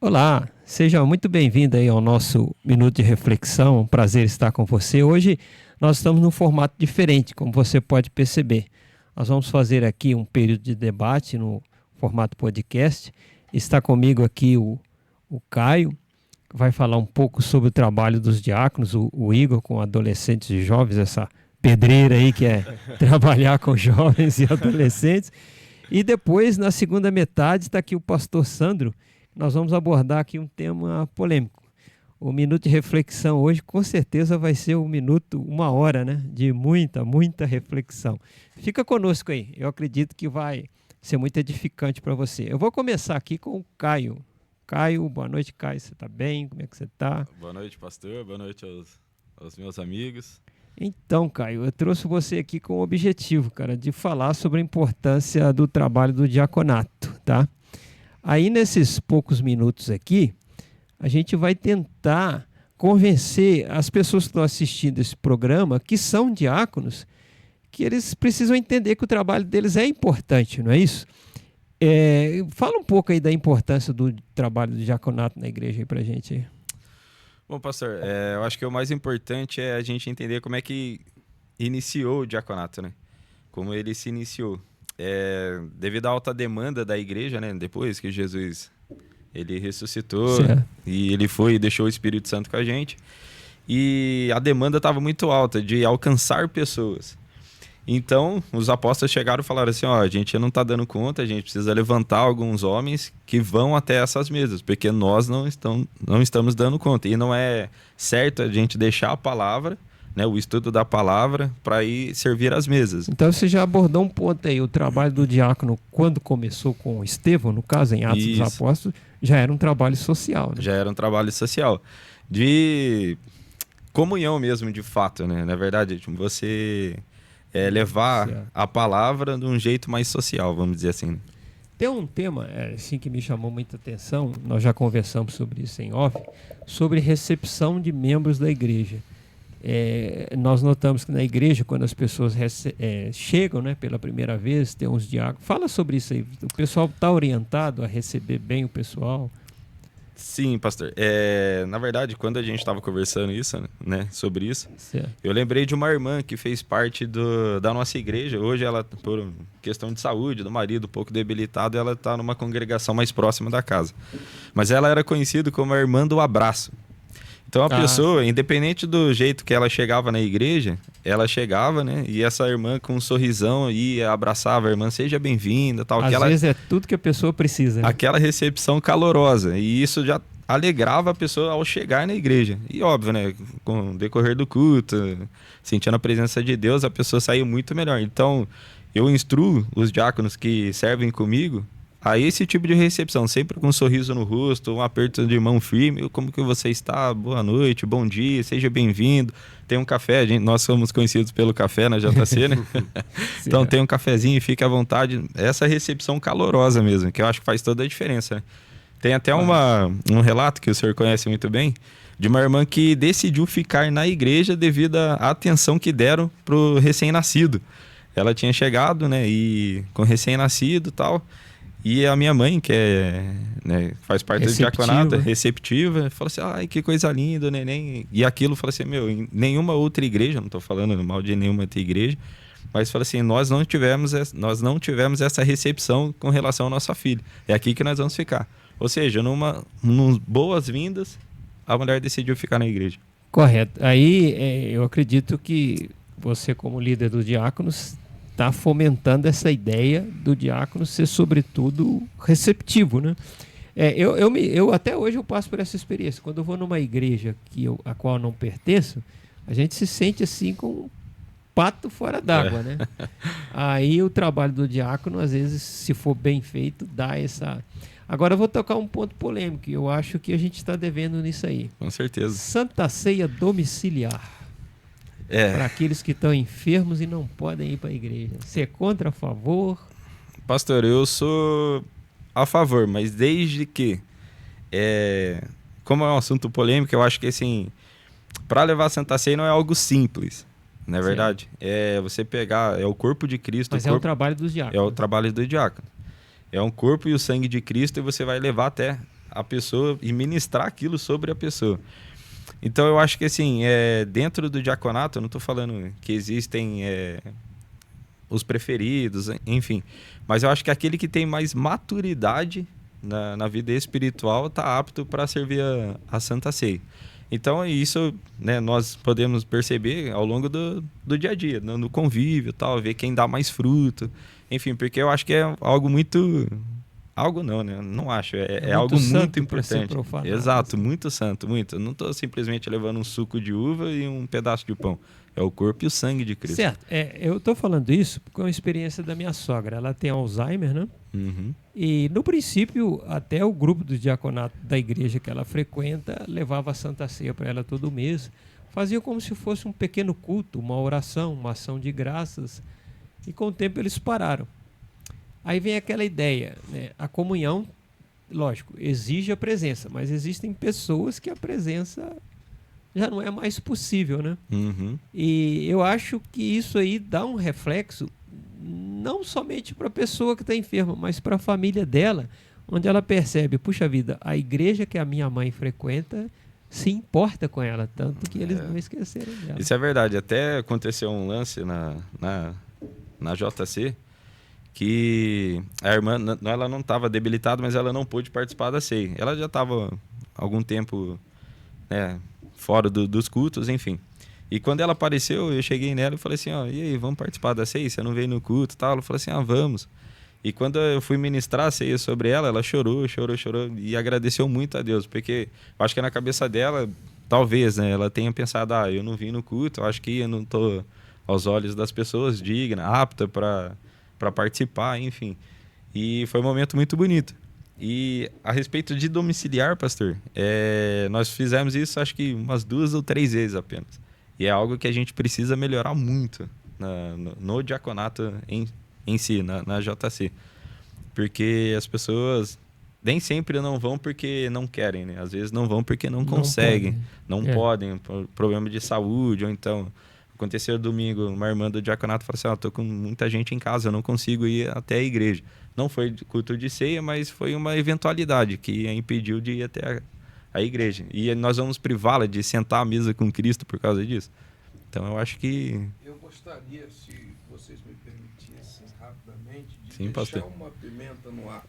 Olá, seja muito bem-vindo aí ao nosso Minuto de Reflexão. Um prazer estar com você. Hoje nós estamos num formato diferente, como você pode perceber. Nós vamos fazer aqui um período de debate no formato podcast. Está comigo aqui o Caio, que vai falar um pouco sobre o trabalho dos diáconos, o Igor com adolescentes e jovens, essa pedreira aí que é trabalhar com jovens e adolescentes. E depois, na segunda metade, está aqui o pastor Sandro. Nós vamos abordar aqui um tema polêmico. O Minuto de Reflexão hoje, com certeza, vai ser um minuto, uma hora, né? De muita reflexão. Fica conosco aí. Eu acredito que vai ser muito edificante para você. Eu vou começar aqui com o Caio. Caio, boa noite, Caio. Você está bem? Como é que você está? Boa noite, pastor. Boa noite aos meus amigos. Então, Caio, eu trouxe você aqui com o objetivo, cara, de falar sobre a importância do trabalho do diaconato, tá? Aí, nesses poucos minutos aqui, a gente vai tentar convencer as pessoas que estão assistindo esse programa, que são diáconos, que eles precisam entender que o trabalho deles é importante, não é isso? Fala um pouco aí da importância do trabalho do diaconato na igreja aí pra gente aí. Bom, pastor, eu acho que o mais importante é a gente entender como é que iniciou o diaconato, né? Como ele se iniciou. Devido à alta demanda da igreja, né? Depois que Jesus ele ressuscitou, certo, e ele foi e deixou o Espírito Santo com a gente, e a demanda estava muito alta de alcançar pessoas. Então, os apóstolos chegaram e falaram assim, a gente não está dando conta, a gente precisa levantar alguns homens que vão até essas mesas, porque nós não estamos dando conta. E não é certo a gente deixar a palavra, né, o estudo da palavra, para ir servir as mesas. Então, você já abordou um ponto aí, o trabalho do diácono, quando começou com Estevão, no caso, em Atos dos Apóstolos, já era um trabalho social, né? Já era um trabalho social, de comunhão mesmo, de fato, né? Na verdade, você... levar a palavra de um jeito mais social, vamos dizer assim. Tem um tema assim, que me chamou muita atenção, nós já conversamos sobre isso em off, sobre recepção de membros da igreja. Nós notamos que na igreja, quando as pessoas chegam, né, pela primeira vez, tem uns diáconos. Fala sobre isso aí, o pessoal está orientado a receber bem o pessoal? Sim, pastor. Na verdade, quando a gente estava conversando sobre isso, certo, eu lembrei de uma irmã que fez parte da nossa igreja. Hoje ela, por questão de saúde, do marido um pouco debilitado, ela está numa congregação mais próxima da casa. Mas ela era conhecida como a irmã do abraço. Então a pessoa, independente do jeito que ela chegava na igreja, ela chegava, né? E essa irmã com um sorrisão ia, abraçava a irmã, seja bem-vinda, tal. Às vezes é tudo que a pessoa precisa, né? Aquela recepção calorosa. E isso já alegrava a pessoa ao chegar na igreja. E óbvio, né? Com o decorrer do culto, sentindo a presença de Deus, a pessoa saiu muito melhor. Então, eu instruo os diáconos que servem comigo a esse tipo de recepção, sempre com um sorriso no rosto, um aperto de mão firme. Como que você está? Boa noite, bom dia, seja bem-vindo. Tem um café, nós somos conhecidos pelo café na JC, né? Então tem um cafezinho, fique à vontade. Essa recepção calorosa mesmo, que eu acho que faz toda a diferença, né? Tem até um relato que o senhor conhece muito bem, de uma irmã que decidiu ficar na igreja devido à atenção que deram pro recém-nascido. Ela tinha chegado, né, e com recém-nascido e tal. E a minha mãe, que faz parte do diaconato, receptiva, falou assim, ai, que coisa linda, neném. E aquilo, falou assim, em nenhuma outra igreja, não estou falando mal de nenhuma outra igreja, mas falou assim, nós não tivemos essa recepção com relação à nossa filha. É aqui que nós vamos ficar. Ou seja, num boas-vindas, a mulher decidiu ficar na igreja. Correto. Aí eu acredito que você, como líder dos diáconos, está fomentando essa ideia do diácono ser, sobretudo, receptivo, né? Eu até hoje eu passo por essa experiência. Quando eu vou numa igreja a qual eu não pertenço, a gente se sente assim com um pato fora d'água, né? Aí o trabalho do diácono, às vezes, se for bem feito, dá essa... Agora eu vou tocar um ponto polêmico, e eu acho que a gente está devendo nisso aí. Com certeza. Santa Ceia domiciliar. Para aqueles que estão enfermos e não podem ir para a igreja. Você é contra, a favor? Pastor, eu sou a favor, mas desde que, como é um assunto polêmico, eu acho que assim, para levar a Santa Ceia não é algo simples, não é verdade? Você pegar, o corpo de Cristo. Mas o trabalho dos diáconos. É o trabalho do diácono. É um corpo e o sangue de Cristo, e você vai levar até a pessoa e ministrar aquilo sobre a pessoa. Então eu acho que assim, dentro do diaconato, eu não estou falando que existem os preferidos, enfim, mas eu acho que aquele que tem mais maturidade na vida espiritual está apto para servir a Santa Ceia. Então isso, né, nós podemos perceber ao longo do dia a dia, no convívio, tal, ver quem dá mais fruto, enfim, porque eu acho que é algo muito... Algo não, né? Não acho. É algo muito importante. Exato, muito santo, muito. Eu não estou simplesmente levando um suco de uva e um pedaço de pão. É o corpo e o sangue de Cristo. Certo. Eu estou falando isso porque é uma experiência da minha sogra. Ela tem Alzheimer, né? Uhum. E, no princípio, até o grupo do diaconato da igreja que ela frequenta levava a Santa Ceia para ela todo mês. Fazia como se fosse um pequeno culto, uma oração, uma ação de graças. E, com o tempo, eles pararam. Aí vem aquela ideia, né? A comunhão, lógico, exige a presença, mas existem pessoas que a presença já não é mais possível, né? Uhum. E eu acho que isso aí dá um reflexo não somente para a pessoa que está enferma, mas para a família dela, onde ela percebe, puxa vida, a igreja que a minha mãe frequenta se importa com ela, tanto que eles não esqueceram dela. Isso é verdade. Até aconteceu um lance na JC, que a irmã, ela não estava debilitada, mas ela não pôde participar da ceia. Ela já estava algum tempo, né, fora dos cultos, enfim. E quando ela apareceu, eu cheguei nela e falei assim, ó, e aí, vamos participar da ceia? Você não veio no culto e tal? Ela falou assim, vamos. E quando eu fui ministrar a ceia sobre ela chorou e agradeceu muito a Deus, porque eu acho que na cabeça dela, talvez, né, ela tenha pensado, eu não vim no culto, eu acho que eu não estou aos olhos das pessoas digna, apta para participar, enfim. E foi um momento muito bonito. E a respeito de domiciliar, pastor, nós fizemos isso acho que umas 2 ou 3 vezes apenas. E é algo que a gente precisa melhorar muito no diaconato em si, na JC. Porque as pessoas nem sempre não vão porque não querem, né? Às vezes não vão porque não conseguem, não podem, por problema de saúde, ou então... Aconteceu domingo, uma irmã do diaconato falou assim, tô com muita gente em casa, eu não consigo ir até a igreja. Não foi culto de ceia, mas foi uma eventualidade que a impediu de ir até a igreja. E nós vamos privá-la de sentar à mesa com Cristo por causa disso. Então eu acho que... Eu gostaria, se vocês me permitissem rapidamente, de Sim, deixar pastor. uma pimenta no ar.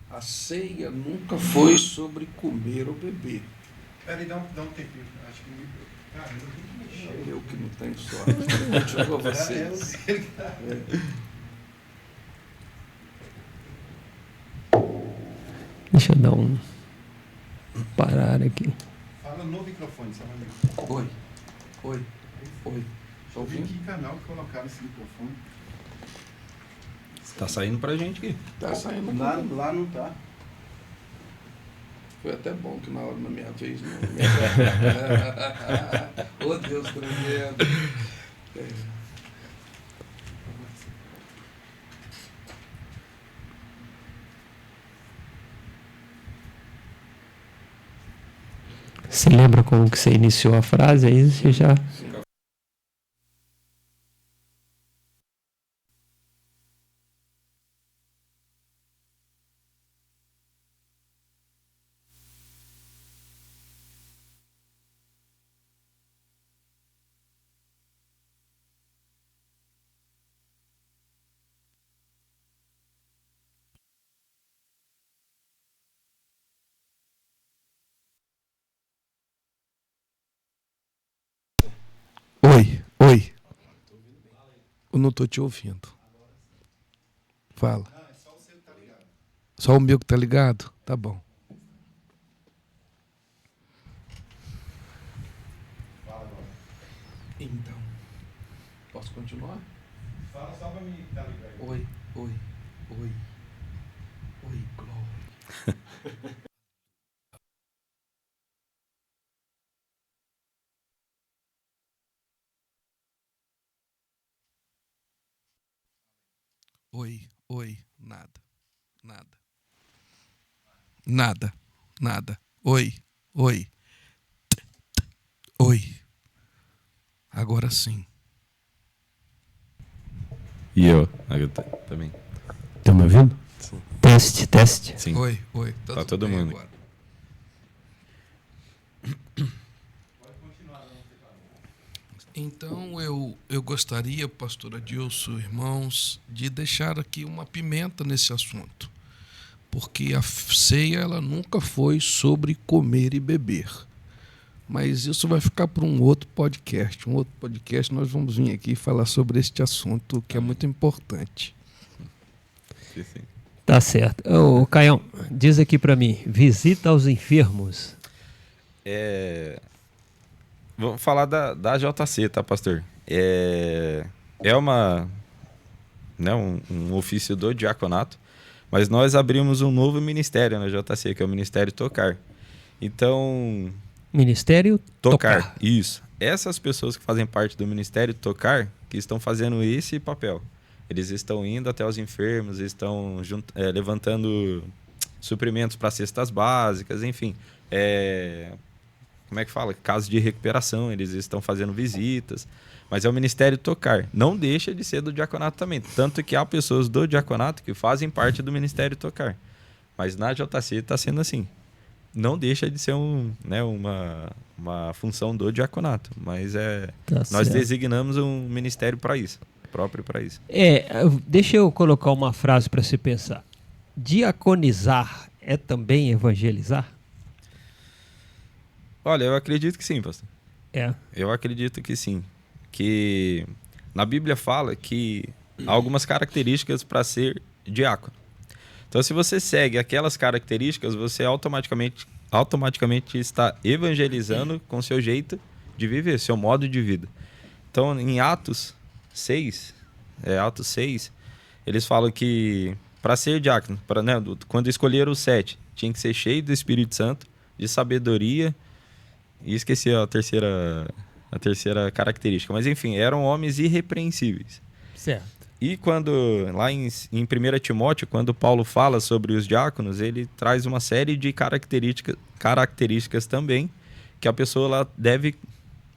A ceia nunca foi sobre comer ou beber. Peraí, dá um tempinho. Acho que... Cara, eu tenho que mexer. Eu que não tenho sorte. Continua vocês. Deixa eu dar parar aqui. Fala no microfone, sabe? Oi. Tá Eu vi ouvindo? que canal que colocaram esse microfone. Tá saindo pra gente aqui. Tá saindo. Lá não tá. Foi até bom que na hora da minha vez não. Oh, Deus tremendo. Você lembra como que você iniciou a frase? Aí você já... Oi. Eu não tô te ouvindo. Fala. Só o meu que tá ligado? Tá bom. Então, posso continuar? Fala só pra mim, tá ligado? Oi, Glória. Oi, nada. Oi. Agora sim. E eu também. Tá me ouvindo? Sim. Teste. Sim. Oi. Tá tudo todo bem mundo. agora. Então eu gostaria, pastor Adilson, irmãos, de deixar aqui uma pimenta nesse assunto. Porque a ceia ela nunca foi sobre comer e beber. Mas isso vai ficar para um outro podcast. Um outro podcast nós vamos vir aqui falar sobre este assunto que é muito importante. Sim. Tá certo. Ô, Caião, diz aqui para mim, visita aos enfermos. Vamos falar da JC, tá, pastor? É uma, né, um ofício do diaconato, mas nós abrimos um novo ministério na JC, que é o Ministério Tocar. Então... Ministério Tocar. Isso. Essas pessoas que fazem parte do Ministério Tocar, que estão fazendo esse papel. Eles estão indo até os enfermos, estão levantando suprimentos para cestas básicas, enfim. Como é que fala? Casos de recuperação, eles estão fazendo visitas. Mas é o Ministério Tocar. Não deixa de ser do diaconato também. Tanto que há pessoas do diaconato que fazem parte do Ministério Tocar. Mas na JC está sendo assim. Não deixa de ser uma função do diaconato. Mas nós designamos um ministério para isso. Próprio para isso. Deixa eu colocar uma frase para se pensar. Diaconizar é também evangelizar? Olha, eu acredito que sim, pastor. Eu acredito que sim. Que na Bíblia fala que há algumas características para ser diácono. Então, se você segue aquelas características, você automaticamente está evangelizando com seu jeito de viver, seu modo de vida. Então, em Atos 6, eles falam que para ser diácono, quando escolheram os 7, tinha que ser cheio do Espírito Santo, de sabedoria, e esqueci a terceira característica. Mas, enfim, eram homens irrepreensíveis. Certo. E quando, lá em 1 Timóteo, quando Paulo fala sobre os diáconos, ele traz uma série de características também que a pessoa ela deve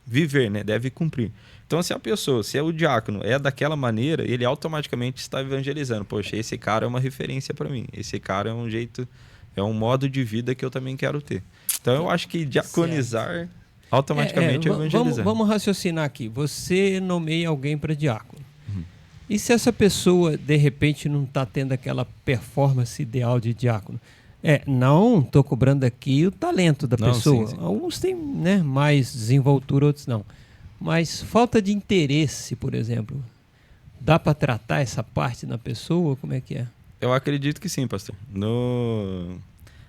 viver, né? Deve cumprir. Então, se o diácono é daquela maneira, ele automaticamente está evangelizando. Poxa, esse cara é uma referência para mim. Esse cara é um modo de vida que eu também quero ter. Então, eu acho que diaconizar automaticamente é evangelizar. Vamos raciocinar aqui. Você nomeia alguém para diácono. E se essa pessoa, de repente, não está tendo aquela performance ideal de diácono? Não estou cobrando aqui o talento da pessoa. Sim. Alguns têm, né, mais desenvoltura, outros não. Mas falta de interesse, por exemplo, dá para tratar essa parte na pessoa? Como é que é? Eu acredito que sim, pastor.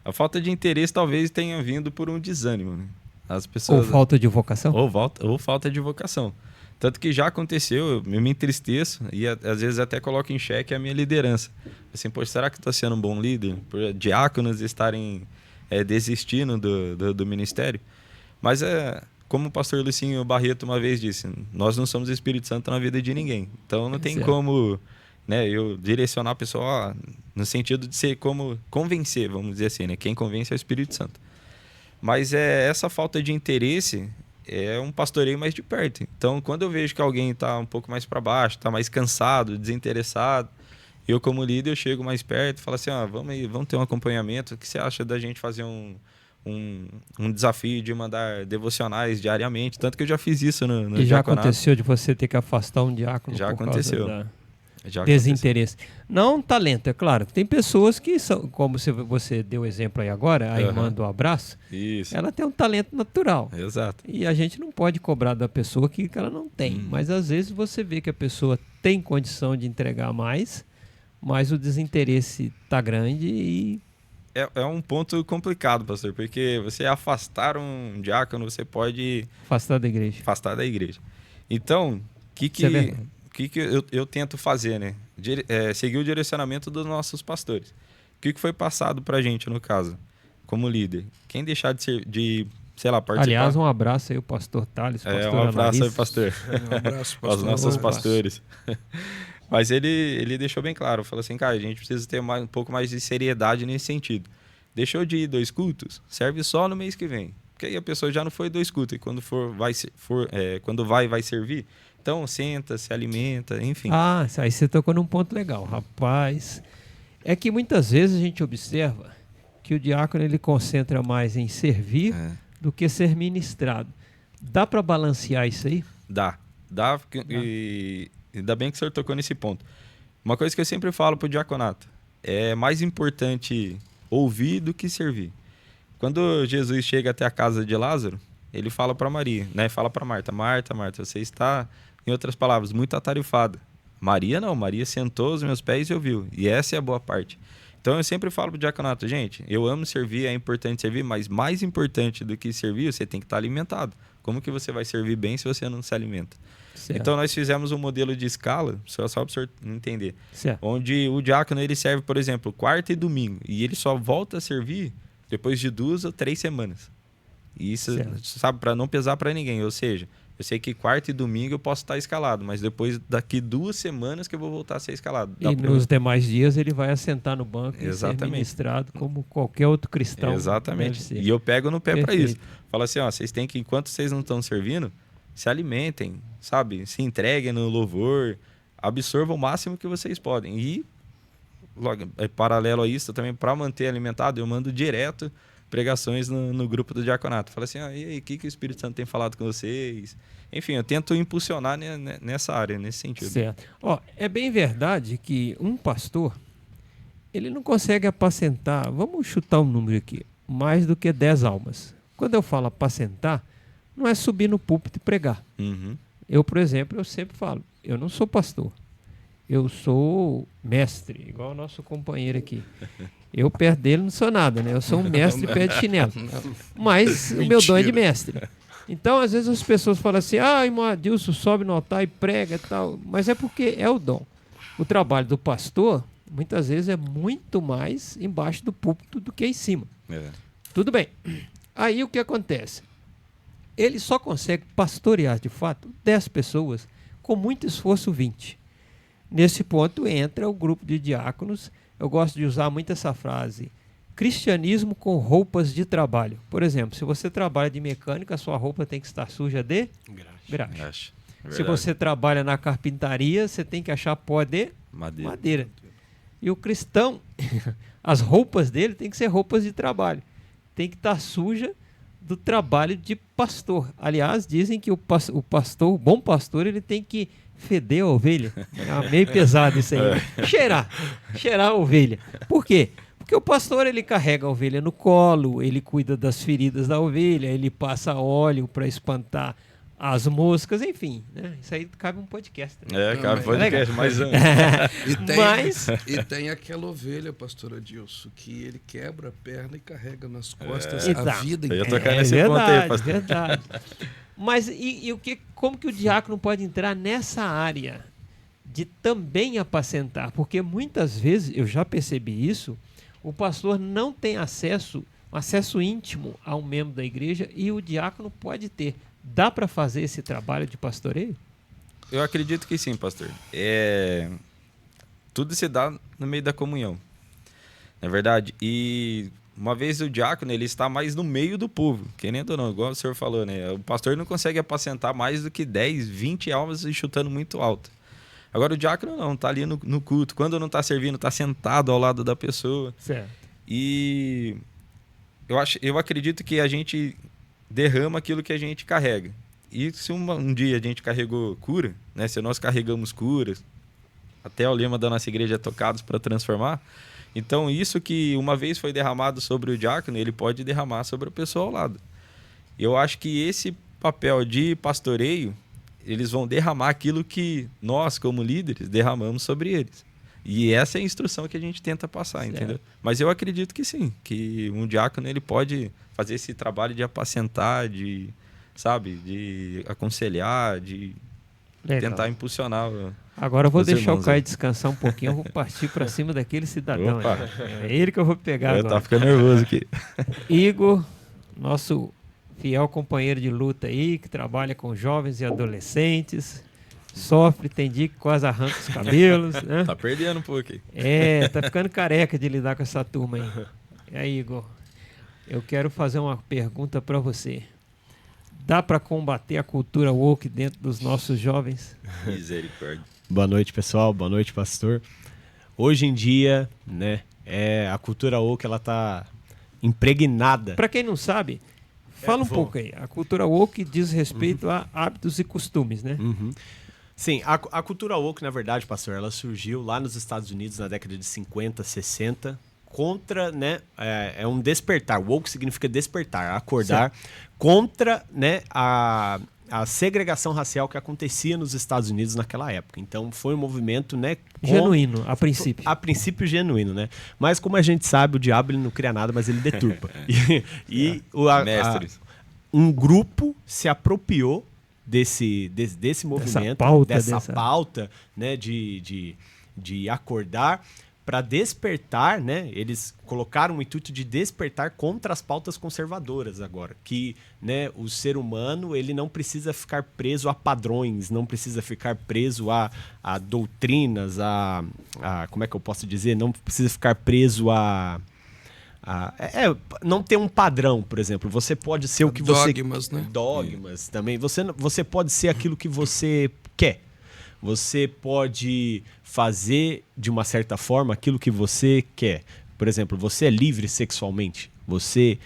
A falta de interesse talvez tenha vindo por um desânimo, né? As pessoas... Ou falta de vocação? Ou falta de vocação. Tanto que já aconteceu, eu me entristeço e às vezes até coloco em xeque a minha liderança. Assim, poxa, será que estou sendo um bom líder? Por diáconos estarem desistindo do ministério? Mas como o pastor Lucinho Barreto uma vez disse, nós não somos Espírito Santo na vida de ninguém. Então não tem como, né, eu direcionar a pessoa no sentido de ser como convencer, vamos dizer assim, né? Quem convence é o Espírito Santo. Mas essa falta de interesse é um pastoreio mais de perto. Então, quando eu vejo que alguém está um pouco mais para baixo, está mais cansado, desinteressado, eu como líder eu chego mais perto e falo assim, vamos ter um acompanhamento. O que você acha da gente fazer um desafio de mandar devocionais diariamente? Tanto que eu já fiz isso no E já diaconato. aconteceu de você ter que afastar um diácono Já por aconteceu. causa Já desinteresse. Não talento, é claro. Tem pessoas que são, como você deu exemplo aí agora, a irmã do abraço, Isso. ela tem um talento natural. Exato. E a gente não pode cobrar da pessoa que ela não tem. Mas às vezes você vê que a pessoa tem condição de entregar mais, mas o desinteresse está grande e... É um ponto complicado, pastor, porque você afastar um diácono, você pode... Afastar da igreja. Então, o que eu tento fazer, né? Seguir o direcionamento dos nossos pastores. O que foi passado pra gente, no caso, como líder? Quem deixar de participar... Aliás, um abraço aí ao pastor Thales, pastor um abraço Analice. aí, pastor. Um abraço, pastor. Aos nossos pastores. Mas ele deixou bem claro, falou assim, cara, a gente precisa ter um pouco mais de seriedade nesse sentido. Deixou de ir 2 cultos, serve só no mês que vem. Porque aí a pessoa já não foi 2 cultos, e quando quando vai servir, então senta, se alimenta, enfim. Aí você tocou num ponto legal, rapaz. É que muitas vezes a gente observa que o diácono ele concentra mais em servir do que ser ministrado. Dá para balancear isso aí? Dá, e ainda bem que o senhor tocou nesse ponto. Uma coisa que eu sempre falo pro diaconato, é mais importante ouvir do que servir. Quando Jesus chega até a casa de Lázaro, ele fala para Maria, né? Fala para Marta, Marta, você está, em outras palavras, muito atarefada. Maria não, Maria sentou aos meus pés e ouviu. E essa é a boa parte. Então eu sempre falo pro diaconato, gente, eu amo servir, é importante servir, mas mais importante do que servir, você tem que estar alimentado. Como que você vai servir bem se você não se alimenta? Certo. Então nós fizemos um modelo de escala, só para o senhor entender, certo. Onde o diácono ele serve, por exemplo, quarta e domingo, e ele só volta a servir depois de 2 ou 3 semanas. E isso, certo. Sabe, para não pesar para ninguém, ou seja, eu sei que quarta e domingo eu posso estar escalado, mas depois daqui 2 semanas que eu vou voltar a ser escalado. E nos demais dias ele vai assentar no banco e ser ministrado como qualquer outro cristão. Exatamente. E eu pego no pé para isso. Falo assim, ó, vocês têm que, enquanto vocês não estão servindo, se alimentem, sabe? Se entreguem no louvor, absorvam o máximo que vocês podem. E, logo, paralelo a isso, também para manter alimentado, eu mando direto pregações no grupo do diaconato. Fala assim, e aí, o que o Espírito Santo tem falado com vocês? Enfim, eu tento impulsionar nessa área, nesse sentido. Certo. É bem verdade que um pastor, ele não consegue apacentar, vamos chutar um número aqui, mais do que 10 almas. Quando eu falo apacentar, não é subir no púlpito e pregar. Uhum. Eu, por exemplo, eu sempre falo, eu não sou pastor, eu sou mestre, igual o nosso companheiro aqui. Eu perto dele não sou nada, né? Eu sou um mestre pé de chinelo. Mas o meu dom é de mestre. Então, às vezes as pessoas falam assim, irmão Adilson sobe no altar e prega e tal. Mas é porque é o dom. O trabalho do pastor, muitas vezes, é muito mais embaixo do púlpito do que em cima. Tudo bem. Aí o que acontece? Ele só consegue pastorear, de fato, 10 pessoas, com muito esforço 20. Nesse ponto entra o grupo de diáconos. Eu gosto de usar muito essa frase, cristianismo com roupas de trabalho. Por exemplo, se você trabalha de mecânica, a sua roupa tem que estar suja de graxa. Se você trabalha na carpintaria, você tem que achar pó de madeira. E o cristão, as roupas dele tem que ser roupas de trabalho. Tem que estar suja do trabalho de pastor. Aliás, dizem que o pastor, o bom pastor, ele tem que feder a ovelha. É meio pesado isso aí. Cheirar a ovelha. Por quê? Porque o pastor, ele carrega a ovelha no colo, ele cuida das feridas da ovelha, ele passa óleo para espantar as moscas, enfim. Né? Isso aí cabe um podcast. Né? Cabe um podcast, mais um. E tem aquela ovelha, pastor Adilson, que ele quebra a perna e carrega nas costas a vida inteira. Eu ia tocar nesse ponto aí, pastor. Verdade. Mas como que o diácono pode entrar nessa área de também apacentar? Porque muitas vezes, eu já percebi isso, o pastor não tem acesso íntimo a um membro da igreja e o diácono pode ter. Dá para fazer esse trabalho de pastoreio? Eu acredito que sim, pastor. Tudo se dá no meio da comunhão, não é verdade? E uma vez o diácono, ele está mais no meio do povo, querendo ou não, igual o senhor falou, né? O pastor não consegue apacentar mais do que 10, 20 almas e chutando muito alto. Agora o diácono não, está ali no culto. Quando não está servindo, está sentado ao lado da pessoa. Certo. E eu acredito que a gente derrama aquilo que a gente carrega. E se um dia a gente carregou cura, né? Se nós carregamos curas, até o lema da nossa igreja é tocados para transformar. Então, isso que uma vez foi derramado sobre o diácono, ele pode derramar sobre a pessoa ao lado. Eu acho que esse papel de pastoreio, eles vão derramar aquilo que nós, como líderes, derramamos sobre eles. E essa é a instrução que a gente tenta passar, certo. Entendeu? Mas eu acredito que sim, que um diácono ele pode fazer esse trabalho de apacentar, de aconselhar, de tentar impulsionar. Agora eu vou deixar o Caio descansar um pouquinho, eu vou partir para cima daquele cidadão. É ele que eu vou pegar agora. Tá ficando nervoso aqui. Igor, nosso fiel companheiro de luta aí, que trabalha com jovens e adolescentes, sofre, tem dia que quase arranca os cabelos. Né? Tá perdendo um pouco aí. Tá ficando careca de lidar com essa turma aí. E aí, Igor, eu quero fazer uma pergunta para você. Dá para combater a cultura woke dentro dos nossos jovens? Misericórdia. Boa noite, pessoal. Boa noite, pastor. Hoje em dia, né, a cultura woke ela tá impregnada. Para quem não sabe, Fala um pouco aí. A cultura woke diz respeito a hábitos e costumes, né? Sim, a cultura woke, na verdade, pastor, ela surgiu lá nos Estados Unidos na década de 50, 60, contra, né, é um despertar. Woke significa despertar, acordar, contra, né, a segregação racial que acontecia nos Estados Unidos naquela época. Então, foi um movimento, né, genuíno, a princípio. A princípio genuíno, né? Mas como a gente sabe, o diabo ele não cria nada, mas ele deturpa. Mestres. Um grupo se apropriou desse movimento, dessa pauta, né, de acordar para despertar, né? Eles colocaram o intuito de despertar contra as pautas conservadoras agora, que, né, o ser humano ele não precisa ficar preso a padrões, não precisa ficar preso a doutrinas, como é que eu posso dizer? Não precisa ficar preso não ter um padrão, por exemplo. Você pode ser o que dogmas, você... né? Dogmas, também. Você pode ser aquilo que você quer. Você pode fazer, de uma certa forma, aquilo que você quer. Por exemplo, você é livre sexualmente. Você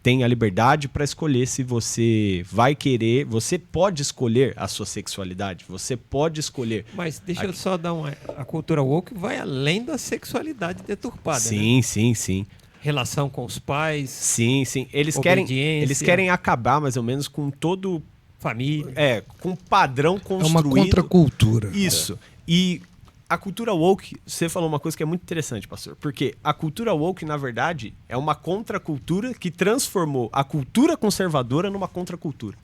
tem a liberdade para escolher se você vai querer. Você pode escolher a sua sexualidade. Você pode escolher. Mas deixa eu só dar a cultura woke vai além da sexualidade deturpada. Sim, né? sim. Relação com os pais. Sim. Eles querem acabar mais ou menos com todo... família. Com um padrão construído. É uma contracultura. Isso. E a cultura woke, você falou uma coisa que é muito interessante, pastor. Porque a cultura woke, na verdade, é uma contracultura que transformou a cultura conservadora numa contracultura.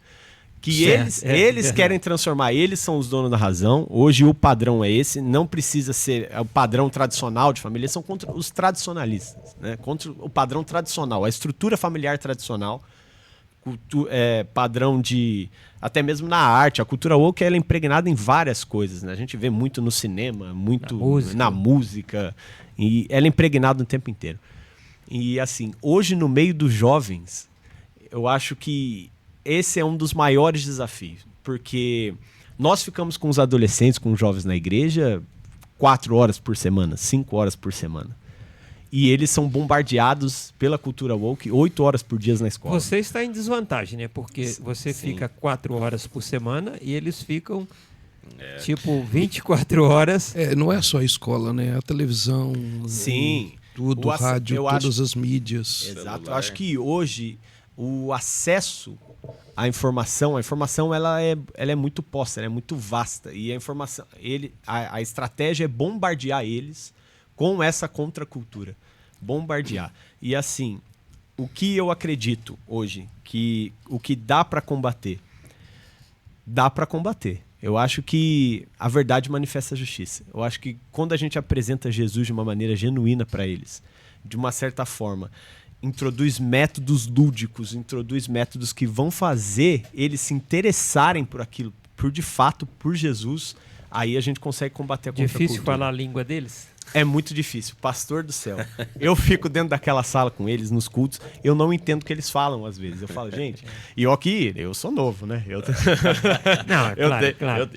Que eles querem transformar, eles são os donos da razão. Hoje o padrão é esse, não precisa ser o padrão tradicional de família, eles são contra os tradicionalistas, né? Contra o padrão tradicional, a estrutura familiar tradicional. Padrão de... Até mesmo na arte. A cultura woke ela é impregnada em várias coisas, né? A gente vê muito no cinema, muito na música. E ela é impregnada o tempo inteiro. E assim, hoje no meio dos jovens, eu acho que esse é um dos maiores desafios. Porque nós ficamos com os adolescentes, com os jovens na igreja 4 horas por semana, 5 horas por semana. E eles são bombardeados pela cultura woke 8 horas por dia na escola. Você está em desvantagem, né? Porque você fica 4 horas por semana e eles ficam, 24 horas. Não é só a escola, né? A televisão, sim, tudo, rádio, todas as mídias. Exato. Eu acho que hoje o acesso à informação, ela é muito posta, ela é muito vasta. E a informação, a estratégia é bombardear eles com essa contracultura. Bombardear. E assim, o que eu acredito hoje, que o que dá para combater? Dá para combater. Eu acho que a verdade manifesta a justiça. Eu acho que quando a gente apresenta Jesus de uma maneira genuína para eles, de uma certa forma, introduz métodos lúdicos, introduz métodos que vão fazer eles se interessarem por aquilo, de fato, por Jesus, aí a gente consegue combater a contracultura. Difícil falar a língua deles? É muito difícil, pastor do céu. Eu fico dentro daquela sala com eles, nos cultos, eu não entendo o que eles falam às vezes. Eu falo, gente, e eu sou novo, né?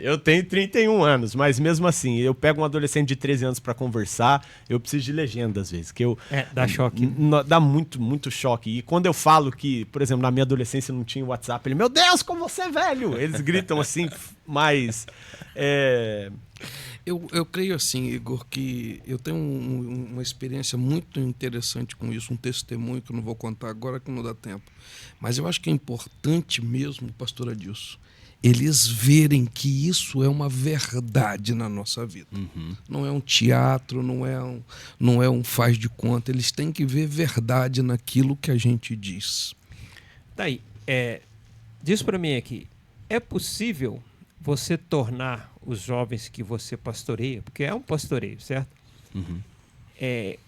Eu tenho 31 anos, mas mesmo assim, eu pego um adolescente de 13 anos para conversar, eu preciso de legenda às vezes. Dá choque. Dá muito, muito choque. E quando eu falo que, por exemplo, na minha adolescência não tinha WhatsApp, meu Deus, como você é velho! Eles gritam assim, mas... Eu creio assim, Igor, que eu tenho uma experiência muito interessante com isso, um testemunho que eu não vou contar agora, que não dá tempo. Mas eu acho que é importante mesmo, pastor Adilson, eles verem que isso é uma verdade na nossa vida. Uhum. Não é um teatro, não é um faz de conta. Eles têm que ver verdade naquilo que a gente diz. Tá aí. Diz para mim aqui, é possível você tornar os jovens que você pastoreia, porque é um pastoreio, certo? Uhum.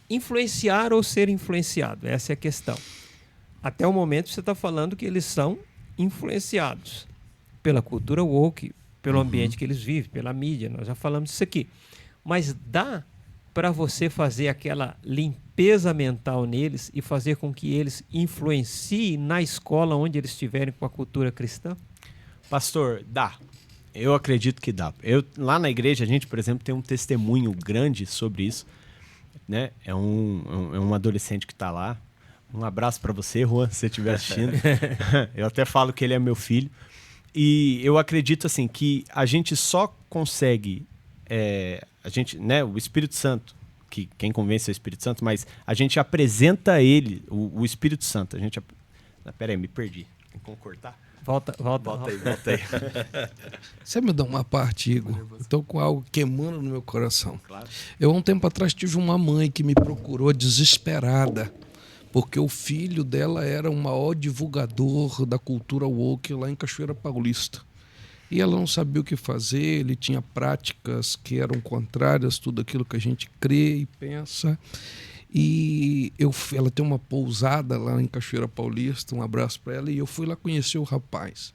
Influenciar ou ser influenciado, essa é a questão. Até o momento você está falando que eles são influenciados pela cultura woke, pelo ambiente que eles vivem, pela mídia, nós já falamos disso aqui. Mas dá para você fazer aquela limpeza mental neles e fazer com que eles influenciem na escola onde eles estiverem com a cultura cristã? Pastor, dá. Eu acredito que dá. Lá na igreja, a gente, por exemplo, tem um testemunho grande sobre isso, né? É um adolescente que está lá, Um abraço para você, Juan, se você estiver assistindo. Eu até falo que ele é meu filho. E eu acredito assim que a gente só consegue, o Espírito Santo, que quem convence é o Espírito Santo, mas a gente apresenta ele, o Espírito Santo. Peraí, me perdi. Tem como cortar? Volta Volta aí. Você me dá uma parte, Igor. Estou com algo queimando no meu coração. Claro. Eu, há um tempo atrás, tive uma mãe que me procurou desesperada, porque o filho dela era o maior divulgador da cultura woke lá em Cachoeira Paulista. E ela não sabia o que fazer, ele tinha práticas que eram contrárias a tudo aquilo que a gente crê e pensa. E ela tem uma pousada lá em Cachoeira Paulista, um abraço para ela, e eu fui lá conhecer o rapaz.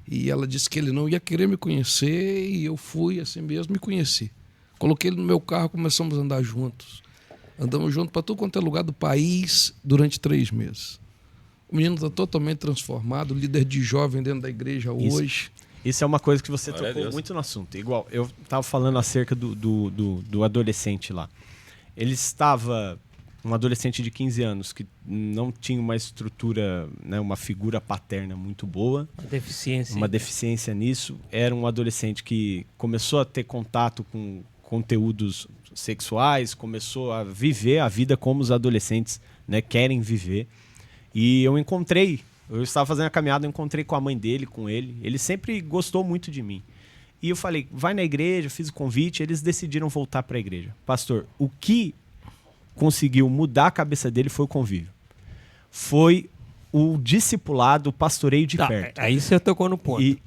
E ela disse que ele não ia querer me conhecer, e eu fui assim mesmo e conheci. Coloquei ele no meu carro, começamos a andar juntos. Andamos juntos para tudo quanto é lugar do país durante 3 meses. O menino está totalmente transformado, líder de jovem dentro da igreja hoje. Isso é uma coisa que você Glória a tocou Deus. muito no assunto. Igual, eu estava falando acerca do adolescente lá. Ele estava um adolescente de 15 anos que não tinha uma estrutura, né, uma figura paterna muito boa. Uma deficiência. Deficiência nisso. Era um adolescente que começou a ter contato com conteúdos sexuais, começou a viver a vida como os adolescentes, né, querem viver. E eu estava fazendo a caminhada, eu encontrei com a mãe dele, com ele. Ele sempre gostou muito de mim. E eu falei, vai na igreja, fiz o convite, eles decidiram voltar para a igreja. Pastor, o que conseguiu mudar a cabeça dele foi o convívio. Foi o discipulado, o pastoreio de perto. Aí você tocou no ponto. E,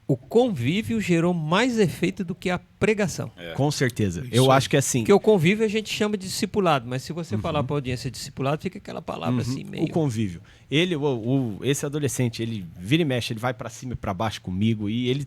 O convívio gerou mais efeito do que a pregação. com certeza. Isso Eu aí. acho que assim... Porque o convívio a gente chama de discipulado, mas se você falar para a audiência discipulado, fica aquela palavra assim meio... O convívio. Ele, esse adolescente, ele vira e mexe, ele vai para cima e para baixo comigo, e ele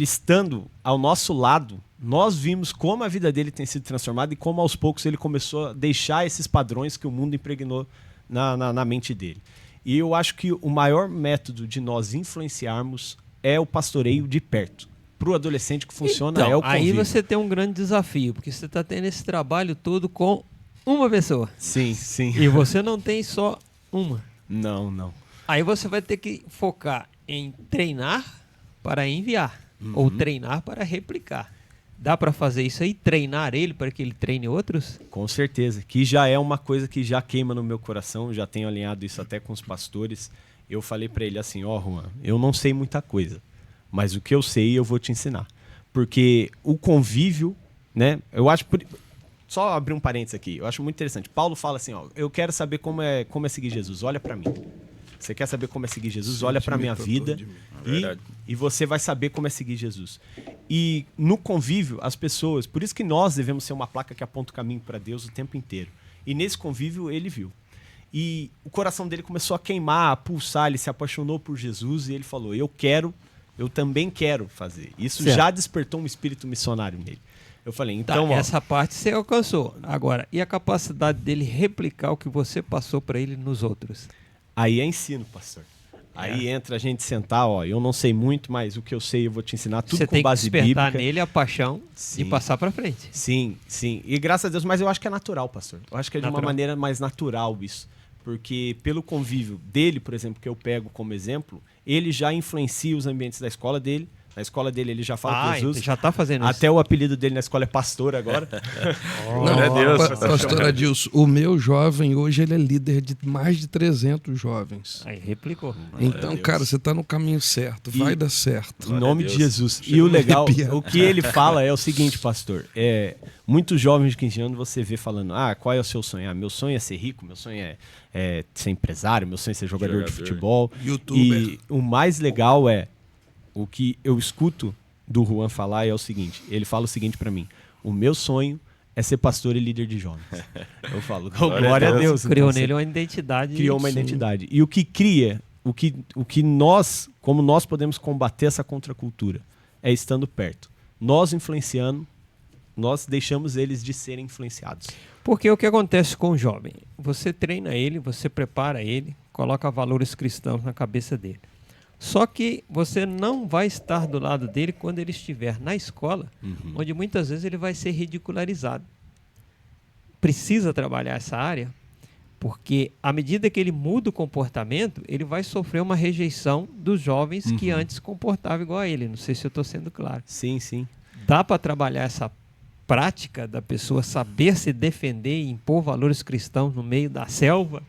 estando ao nosso lado, nós vimos como a vida dele tem sido transformada e como aos poucos ele começou a deixar esses padrões que o mundo impregnou na mente dele. E eu acho que o maior método de nós influenciarmos é o pastoreio de perto. Para o adolescente que funciona Então, é o convívio. aí você tem um grande desafio, porque você está tendo esse trabalho todo com uma pessoa. Sim, sim. E você não tem só uma. Não. Aí você vai ter que focar em treinar para enviar, ou treinar para replicar. Dá para fazer isso aí? Treinar ele para que ele treine outros? Com certeza, que já é uma coisa que já queima no meu coração, já tenho alinhado isso até com os pastores. Eu falei para ele assim, Juan, eu não sei muita coisa, mas o que eu sei eu vou te ensinar. Porque o convívio, né, eu acho... Só abrir um parênteses aqui, eu acho muito interessante. Paulo fala assim, eu quero saber como é seguir Jesus, olha para mim. Você quer saber como é seguir Jesus? Olha para a minha vida e você vai saber como é seguir Jesus. E no convívio, as pessoas... Por isso que nós devemos ser uma placa que aponta o caminho para Deus o tempo inteiro. E nesse convívio, ele viu. E o coração dele começou a queimar, a pulsar, ele se apaixonou por Jesus e ele falou, eu também quero fazer. Isso Certo. já despertou um espírito missionário nele. Eu falei, então... essa parte você alcançou. Agora, e a capacidade dele replicar o que você passou para ele nos outros? Aí é ensino, pastor. Aí entra a gente sentar, eu não sei muito, mas o que eu sei eu vou te ensinar tudo Você com tem que base despertar bíblica. nele a paixão Sim. e passar para frente. Sim. E graças a Deus, mas eu acho que é natural, pastor. Eu acho que é de uma Natural. maneira mais natural isso. Porque pelo convívio dele, por exemplo, que eu pego como exemplo, ele já influencia os ambientes da escola dele. Na escola dele ele já fala de Jesus. Ele já está fazendo isso. Até o apelido dele na escola é pastor agora. Glória a Deus. Pastor Adilson, o meu jovem hoje ele é líder de mais de 300 jovens. Aí replicou. Então, Deus. cara, você está no caminho certo, vai dar certo. Em nome a de Deus. Jesus. Chega E o a me legal, arrepiar. o que ele fala é o seguinte, pastor. Muitos jovens de 15 anos você vê falando, qual é o seu sonho? Meu sonho é ser rico, meu sonho é ser empresário, meu sonho é ser jogador de futebol. YouTuber. E o mais legal o que eu escuto do Juan falar é o seguinte, ele fala o seguinte pra mim, o meu sonho é ser pastor e líder de jovens. Eu falo, glória a Deus. Criou Então, nele uma identidade. criou uma identidade. E o que cria, o que nós, como nós podemos combater essa contracultura, é estando perto. Nós influenciando, nós deixamos eles de serem influenciados. Porque o que acontece com o jovem? Você treina ele, você prepara ele, coloca valores cristãos na cabeça dele. Só que você não vai estar do lado dele quando ele estiver na escola, onde muitas vezes ele vai ser ridicularizado. Precisa trabalhar essa área Porque à medida que ele muda o comportamento, ele vai sofrer uma rejeição dos jovens que antes se comportavam igual a ele. Não sei se eu estou sendo claro. Sim, sim. Dá para trabalhar essa prática da pessoa saber se defender e impor valores cristãos no meio da selva?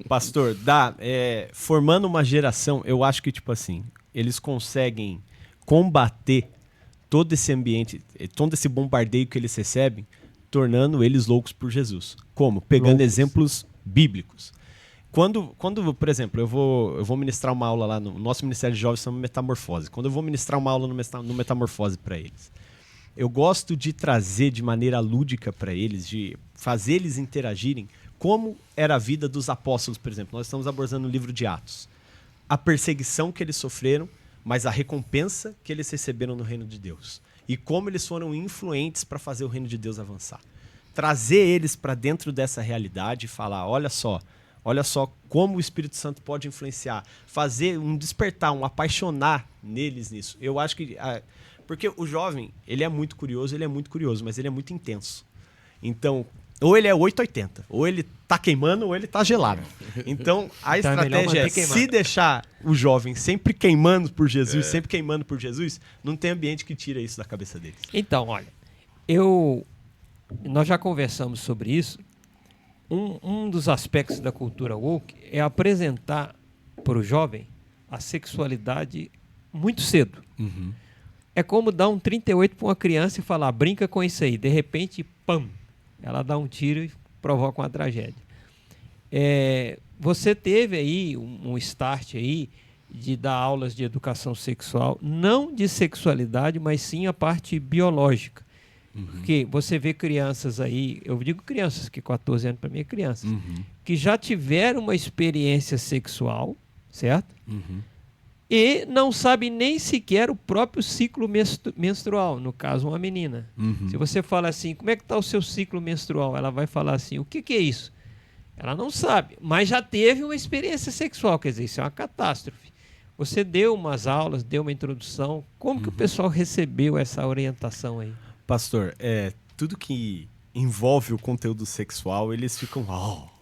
Pastor, formando uma geração, eu acho que, tipo assim, eles conseguem combater todo esse ambiente, todo esse bombardeio que eles recebem, tornando eles loucos por Jesus. Como? Pegando exemplos bíblicos. Quando, por exemplo, eu vou ministrar uma aula lá no nosso Ministério de Jovens sobre Metamorfose. Quando eu vou ministrar uma aula no Metamorfose para eles, eu gosto de trazer de maneira lúdica para eles, de fazer eles interagirem como era a vida dos apóstolos, por exemplo. Nós estamos abordando o livro de Atos. A perseguição que eles sofreram, mas a recompensa que eles receberam no reino de Deus. E como eles foram influentes para fazer o reino de Deus avançar. Trazer eles para dentro dessa realidade e falar, olha só como o Espírito Santo pode influenciar. Fazer um despertar, um apaixonar neles nisso. Eu acho que... porque o jovem, ele é muito curioso, mas ele é muito intenso. Então, ou ele é 880, ou ele tá queimando, ou ele tá gelado. Então, a Então estratégia é se deixar o jovem sempre queimando por Jesus, não tem ambiente que tira isso da cabeça deles. Então, olha, nós já conversamos sobre isso. Um dos aspectos da cultura woke é apresentar para o jovem a sexualidade muito cedo. É como dar um 38 para uma criança e falar, brinca com isso aí. De repente, pam, ela dá um tiro e provoca uma tragédia. Você teve aí um start aí de dar aulas de educação sexual, não de sexualidade, mas sim a parte biológica. Porque você vê crianças aí, eu digo crianças, que 14 anos para mim é criança, que já tiveram uma experiência sexual, certo? E não sabe nem sequer o próprio ciclo menstrual, no caso uma menina. Se você fala assim, como é que está o seu ciclo menstrual? Ela vai falar assim, o que é isso? Ela não sabe, mas já teve uma experiência sexual, quer dizer, isso é uma catástrofe. Você deu umas aulas, deu uma introdução, como que o pessoal recebeu essa orientação aí? Pastor, tudo que envolve o conteúdo sexual, eles ficam, uau,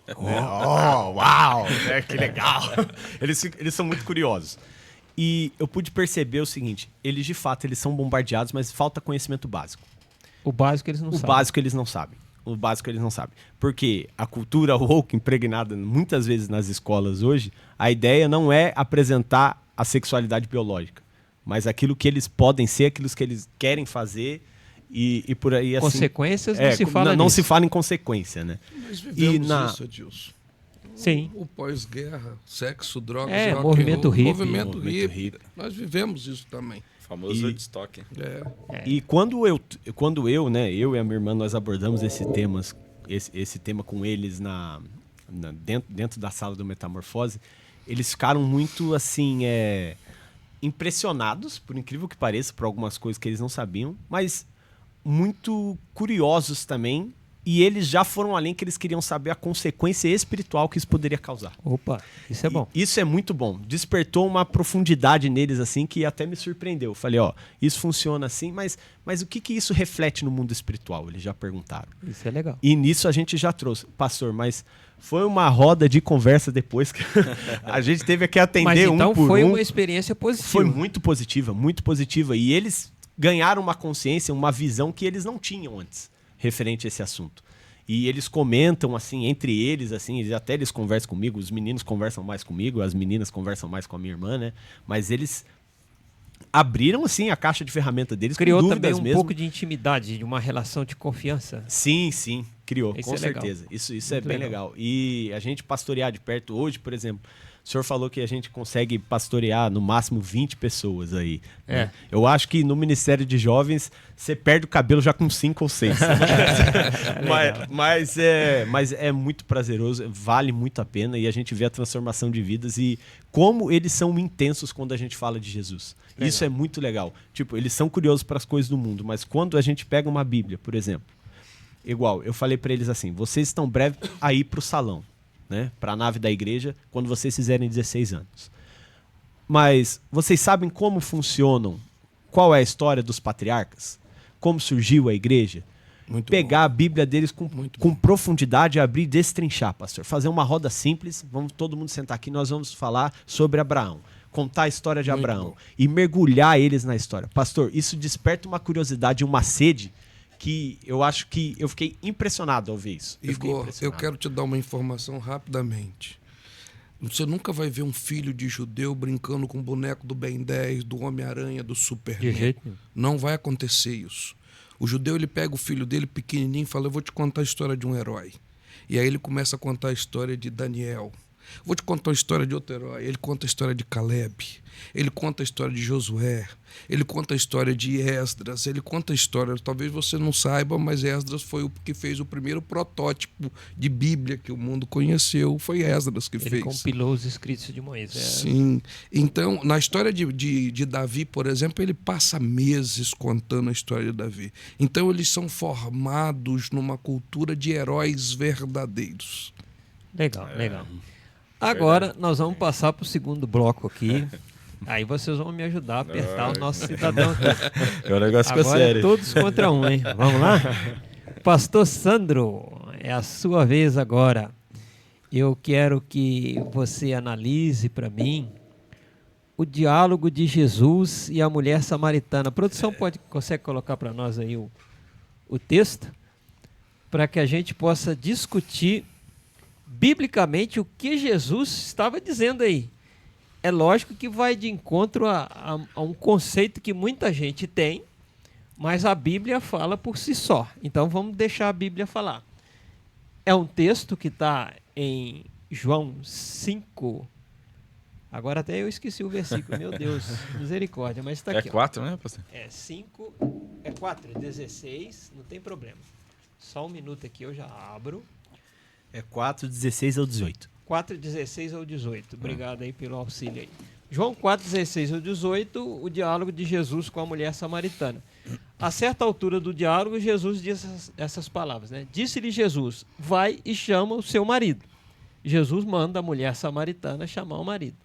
que legal. Eles são muito curiosos. E eu pude perceber o seguinte, eles de fato eles são bombardeados, mas falta conhecimento básico. O básico eles não sabem. O básico eles não sabem. Porque a cultura woke impregnada muitas vezes nas escolas hoje, a ideia não é apresentar a sexualidade biológica, mas aquilo que eles podem ser, aquilo que eles querem fazer e por aí assim. Consequências não se fala não nisso. se fala em consequência, né? Nós vivemos isso, Adilson. Sim. O pós-guerra, sexo, drogas, movimento hippie. Movimento hippie. Nós vivemos isso também. O famoso Woodstock. E quando eu, né, eu e a minha irmã, nós abordamos esse tema com eles dentro da sala do Metamorfose, eles ficaram muito assim, impressionados, por incrível que pareça, por algumas coisas que eles não sabiam, mas muito curiosos também. E eles já foram além, que eles queriam saber a consequência espiritual que isso poderia causar. Opa, isso é bom. Isso é muito bom. Despertou uma profundidade neles assim que até me surpreendeu. Falei, isso funciona assim, mas o que isso reflete no mundo espiritual? Eles já perguntaram. Isso é legal. E nisso a gente já trouxe. Pastor, mas foi uma roda de conversa depois que a gente teve que atender mas então um por um. Foi uma experiência positiva. Foi muito positiva, muito positiva. E eles ganharam uma consciência, uma visão que eles não tinham antes, referente a esse assunto. E eles comentam, assim, entre eles, assim, eles conversam comigo, os meninos conversam mais comigo, as meninas conversam mais com a minha irmã, né? Mas eles abriram, assim, a caixa de ferramenta deles, criou com também dúvidas um pouco de intimidade, de uma relação de confiança. Sim, criou, Isso com é certeza. legal. Isso é bem legal. E a gente pastorear de perto hoje, por exemplo, o senhor falou que a gente consegue pastorear no máximo 20 pessoas aí. Né? Eu acho que no Ministério de Jovens você perde o cabelo já com 5 ou 6. mas é muito prazeroso, vale muito a pena e a gente vê a transformação de vidas e como eles são intensos quando a gente fala de Jesus. Legal. Isso é muito legal. Tipo, eles são curiosos para as coisas do mundo, mas quando a gente pega uma Bíblia, por exemplo, igual, eu falei para eles assim, vocês estão breves a ir para o salão. Né, para a nave da igreja, quando vocês fizerem 16 anos. Mas vocês sabem como funcionam? Qual é a história dos patriarcas? Como surgiu a igreja? Muito pegar a Bíblia deles Muito com bom. profundidade, abrir e destrinchar, pastor. Fazer uma roda simples, vamos todo mundo sentar aqui, nós vamos falar sobre Abraão. Contar a história de Muito Abraão bom. e mergulhar eles na história. Pastor, isso desperta uma curiosidade, uma sede que eu acho que eu fiquei impressionado ao ver isso. fiquei Igor, eu impressionado. quero te dar uma informação rapidamente. Você nunca vai ver um filho de judeu brincando com o boneco do Ben 10, do Homem-Aranha, do Superman. De jeito nenhum. Não vai acontecer isso. O judeu, ele pega o filho dele pequenininho e fala: eu vou te contar a história de um herói. E aí ele começa a contar a história de Daniel. Vou te contar a história de outro herói. Ele conta a história de Caleb. Ele conta a história de Josué. Ele conta a história de Esdras. Ele conta a história, talvez você não saiba, mas Esdras foi o que fez o primeiro protótipo de Bíblia que o mundo conheceu. Foi Esdras que Ele fez. compilou os escritos de Moisés. Sim. Então, na história de Davi, por exemplo, ele passa meses contando a história de Davi. Então, eles são formados numa cultura de heróis verdadeiros. Legal, legal. Agora nós vamos passar para o segundo bloco aqui. Aí vocês vão me ajudar a apertar o nosso cidadão aqui. É um negócio ficou Agora é sério. todos contra um, hein? Vamos lá? Pastor Sandro, é a sua vez agora. Eu quero que você analise para mim o diálogo de Jesus e a mulher samaritana. A produção consegue colocar para nós aí o texto? Para que a gente possa discutir biblicamente o que Jesus estava dizendo aí. É lógico que vai de encontro a um conceito que muita gente tem, mas a Bíblia fala por si só. Então vamos deixar a Bíblia falar. É um texto que está em João 5. Agora até eu esqueci o versículo, meu Deus, misericórdia, mas está aqui. É 4, né, pastor? É 5, é 4, é 16, não tem problema. Só um minuto aqui, eu já abro. É 4, 16 ou 18. 4, 16 ou 18. Obrigado aí pelo auxílio aí. João 4, 16 ou 18, o diálogo de Jesus com a mulher samaritana. A certa altura do diálogo, Jesus diz essas palavras, né? Disse-lhe Jesus: vai e chama o seu marido. Jesus manda a mulher samaritana chamar o marido.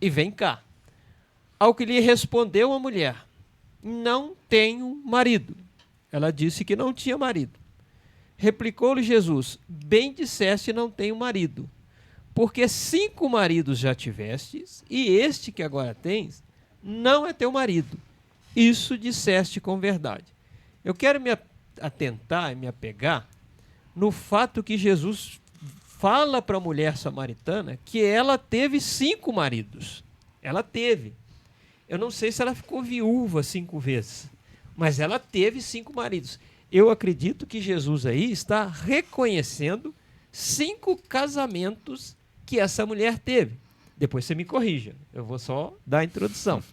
E vem cá. Ao que lhe respondeu a mulher: não tenho marido. Ela disse que não tinha marido. Replicou-lhe Jesus: bem disseste, não tenho marido. Porque 5 maridos já tivestes, e este que agora tens não é teu marido. Isso disseste com verdade. Eu quero me atentar e me apegar no fato que Jesus fala para a mulher samaritana que ela teve 5 maridos. Ela teve. Eu não sei se ela ficou viúva 5 vezes, mas ela teve 5 maridos. Eu acredito que Jesus aí está reconhecendo 5 casamentos que essa mulher teve. Depois você me corrija, eu vou só dar a introdução.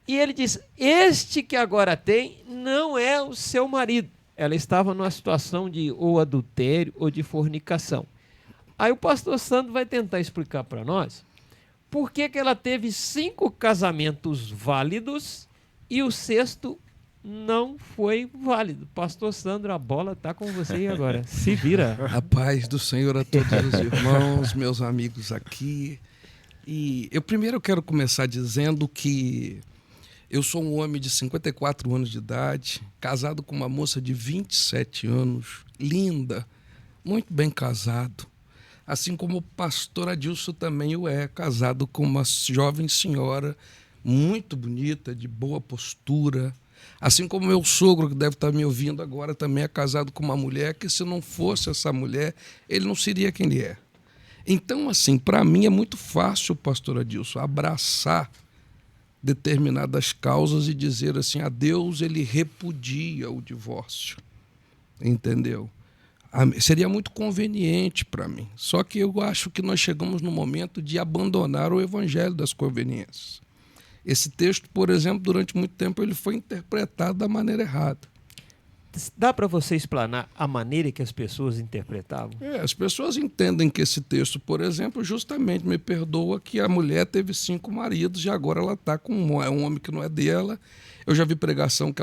E ele diz: este que agora tem não é o seu marido. Ela estava numa situação de ou adultério ou de fornicação. Aí o pastor Sandro vai tentar explicar para nós por que ela teve 5 casamentos válidos e o 6º não foi válido. Pastor Sandro, a bola está com você aí agora. Se vira. A paz do Senhor a todos os irmãos, meus amigos aqui. E eu primeiro quero começar dizendo que eu sou um homem de 54 anos de idade, casado com uma moça de 27 anos, linda, muito bem casado. Assim como o pastor Adilson também o é, casado com uma jovem senhora muito bonita, de boa postura. Assim como meu sogro, que deve estar me ouvindo agora, também é casado com uma mulher que, se não fosse essa mulher, ele não seria quem ele é. Então, assim, para mim é muito fácil, pastor Adilson, abraçar determinadas causas e dizer assim: a Deus ele repudia o divórcio. Entendeu? Seria muito conveniente para mim. Só que eu acho que nós chegamos no momento de abandonar o evangelho das conveniências. Esse texto, por exemplo, durante muito tempo ele foi interpretado da maneira errada. Dá para você explanar a maneira que as pessoas interpretavam? As pessoas entendem que esse texto, por exemplo, justamente me perdoa que a mulher teve 5 maridos e agora ela está com um homem que não é dela. Eu já vi pregação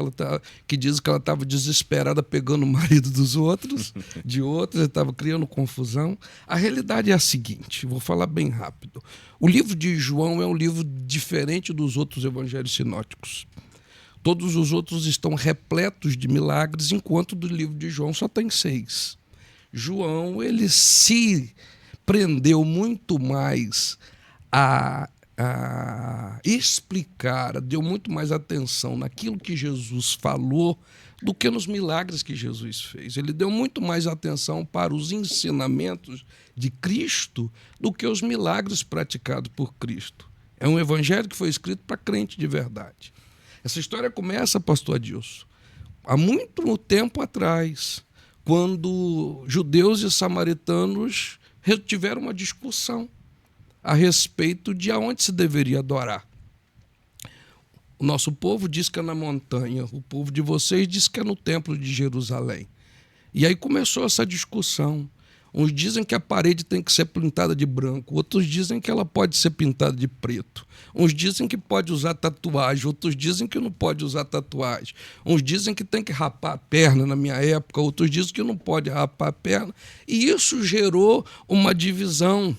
que diz que ela estava desesperada pegando o marido dos outros, de outros, estava criando confusão. A realidade é a seguinte, vou falar bem rápido. O livro de João é um livro diferente dos outros evangelhos sinóticos. Todos os outros estão repletos de milagres, enquanto do livro de João só tem 6. João, ele se prendeu muito mais a explicar, deu muito mais atenção naquilo que Jesus falou do que nos milagres que Jesus fez. Ele deu muito mais atenção para os ensinamentos de Cristo do que os milagres praticados por Cristo. É um evangelho que foi escrito para crente de verdade. Essa história começa, pastor Adilson, há muito tempo atrás, quando judeus e samaritanos tiveram uma discussão a respeito de aonde se deveria adorar. O nosso povo diz que é na montanha, o povo de vocês diz que é no templo de Jerusalém. E aí começou essa discussão. Uns dizem que a parede tem que ser pintada de branco, outros dizem que ela pode ser pintada de preto. Uns dizem que pode usar tatuagem, outros dizem que não pode usar tatuagem. Uns dizem que tem que rapar a perna na minha época, outros dizem que não pode rapar a perna. E isso gerou uma divisão.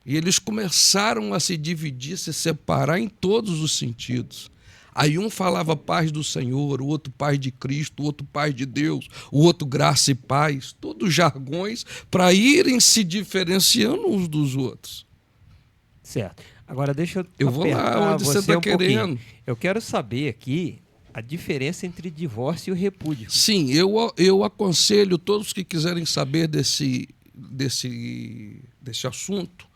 E eles começaram a se dividir, se separar em todos os sentidos. Aí um falava paz do Senhor, o outro paz de Cristo, o outro paz de Deus, o outro graça e paz. Todos jargões para irem se diferenciando uns dos outros. Certo. Agora deixa eu vou lá onde você está querendo. Eu quero saber aqui a diferença entre divórcio e o repúdio. Sim, eu aconselho todos que quiserem saber desse assunto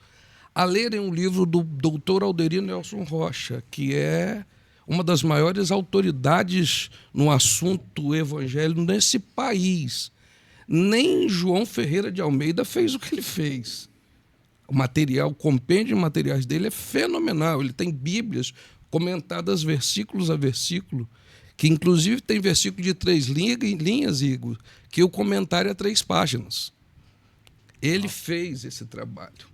a lerem um livro do Dr. Alderino Nelson Rocha, que é uma das maiores autoridades no assunto evangélico nesse país. Nem João Ferreira de Almeida fez o que ele fez. O material, o compêndio de materiais dele é fenomenal. Ele tem bíblias comentadas versículos a versículo, que inclusive tem versículo de 3 linhas, Igor, que o comentário é 3 páginas. Ele fez esse trabalho.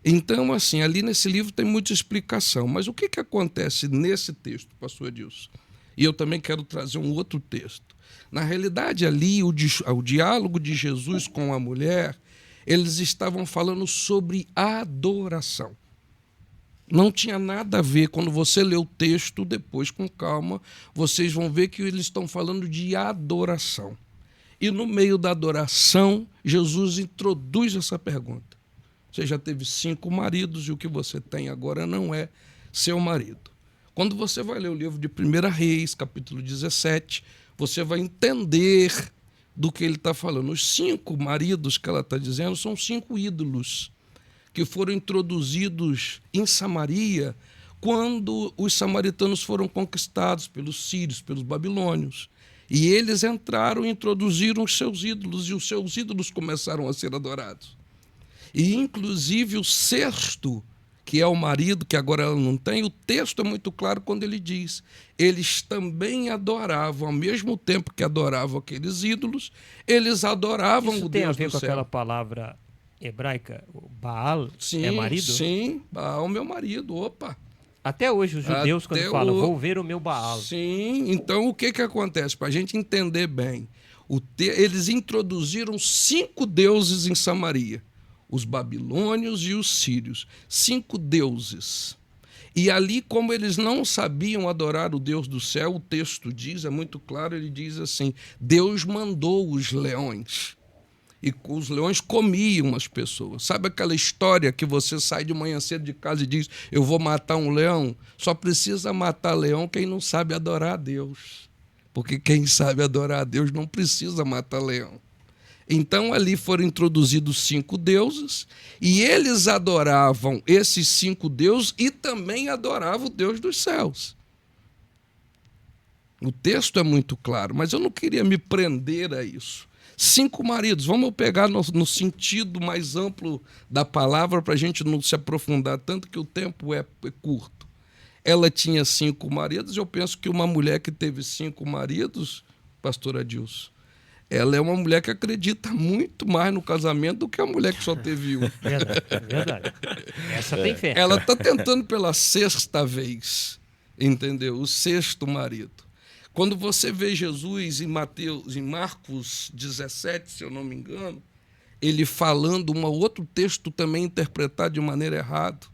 Então, assim, ali nesse livro tem muita explicação. Mas o que acontece nesse texto, pastor Adilson? E eu também quero trazer um outro texto. Na realidade, ali, o diálogo de Jesus com a mulher, eles estavam falando sobre adoração. Não tinha nada a ver. Quando você lê o texto, depois, com calma, vocês vão ver que eles estão falando de adoração. E no meio da adoração, Jesus introduz essa pergunta. Você já teve 5 maridos e o que você tem agora não é seu marido. Quando você vai ler o livro de 1 Reis, capítulo 17, você vai entender do que ele está falando. Os 5 maridos que ela está dizendo são 5 ídolos que foram introduzidos em Samaria quando os samaritanos foram conquistados pelos sírios, pelos babilônios. E eles entraram e introduziram os seus ídolos, e os seus ídolos começaram a ser adorados. E, inclusive, o 6º, que é o marido, que agora ela não tem, o texto é muito claro quando ele diz: eles também adoravam, ao mesmo tempo que adoravam aqueles ídolos, eles adoravam Isso o tem Deus a ver do com céu. aquela palavra hebraica, Baal, Sim, é marido? Sim, Baal, meu marido, opa. Até hoje os judeus, quando falam, vou ver o meu Baal. Sim, então o que acontece? Para a gente entender bem, eles introduziram 5 deuses em Samaria. Os babilônios e os sírios, 5 deuses. E ali, como eles não sabiam adorar o Deus do céu, o texto diz, é muito claro, ele diz assim: Deus mandou os leões. E os leões comiam as pessoas. Sabe aquela história que você sai de manhã cedo de casa e diz: eu vou matar um leão? Só precisa matar leão quem não sabe adorar a Deus. Porque quem sabe adorar a Deus não precisa matar leão. Então, ali foram introduzidos 5 deuses, e eles adoravam esses 5 deuses e também adoravam o Deus dos céus. O texto é muito claro, mas eu não queria me prender a isso. 5 maridos, vamos pegar no sentido mais amplo da palavra para a gente não se aprofundar tanto, que o tempo é curto. Ela tinha 5 maridos, eu penso que uma mulher que teve 5 maridos, pastor Adilson, ela é uma mulher que acredita muito mais no casamento do que a mulher que só teve um. Verdade. Essa tem fé. Ela está tentando pela 6ª vez, entendeu? O 6º marido. Quando você vê Jesus em Marcos 17, se eu não me engano, ele falando um outro texto também interpretado de maneira errada,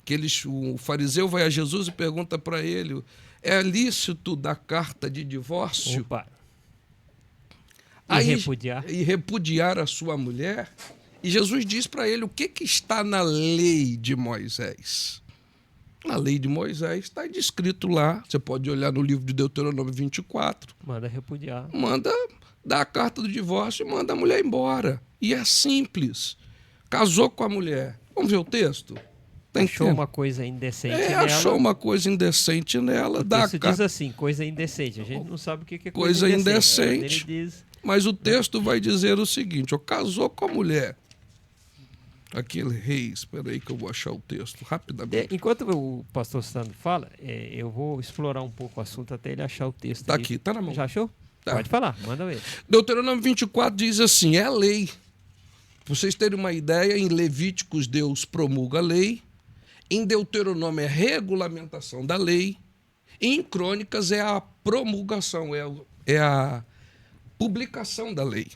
que o fariseu vai a Jesus e pergunta para ele: é lícito dar carta de divórcio Opa. Aí- Repudiar. e repudiar a sua mulher? E Jesus diz para ele o que está na lei de Moisés. Na lei de Moisés está descrito lá, você pode olhar no livro de Deuteronômio 24, Manda repudiar. manda dar a carta do divórcio e manda a mulher embora. E é simples. Casou com a mulher. Vamos ver o texto? Tem Achou tempo? uma coisa indecente nela. Achou uma coisa indecente nela, O dá a texto diz carta. assim, coisa indecente. A gente não sabe o que é Coisa coisa indecente. indecente. Ele diz, Mas o texto vai dizer o seguinte: ó, casou com a mulher. Aquele rei, espera aí que eu vou achar o texto rapidamente. enquanto o pastor Sandro fala, eu vou explorar um pouco o assunto até ele achar o texto. Está aí. aqui, está na mão. Já achou? Tá. Pode falar, manda ver. Deuteronômio 24 diz assim: é a lei. Pra vocês terem uma ideia, em Levíticos Deus promulga a lei, em Deuteronômio é regulamentação da lei, e em Crônicas é a promulgação, é a publicação da lei.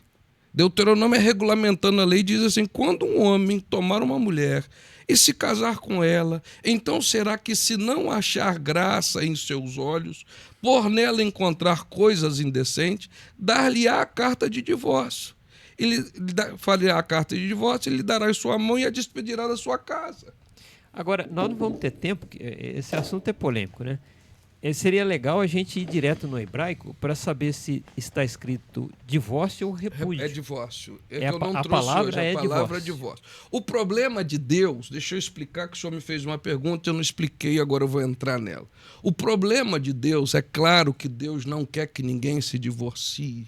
Deuteronômio é regulamentando a lei, diz assim: quando um homem tomar uma mulher e se casar com ela, então será que, se não achar graça em seus olhos, por nela encontrar coisas indecentes, dar-lhe-á a carta de divórcio. Fará a carta de divórcio, ele lhe dará em sua mão e a despedirá da sua casa. Agora, nós não vamos ter tempo, esse assunto é polêmico, né? Seria legal a gente ir direto no hebraico para saber se está escrito divórcio ou repúdio. É divórcio. É Que eu não a trouxe palavra hoje, é a palavra divórcio. divórcio. O problema de Deus, deixa eu explicar, que o senhor me fez uma pergunta, eu não expliquei, agora eu vou entrar nela. O problema de Deus, é claro que Deus não quer que ninguém se divorcie.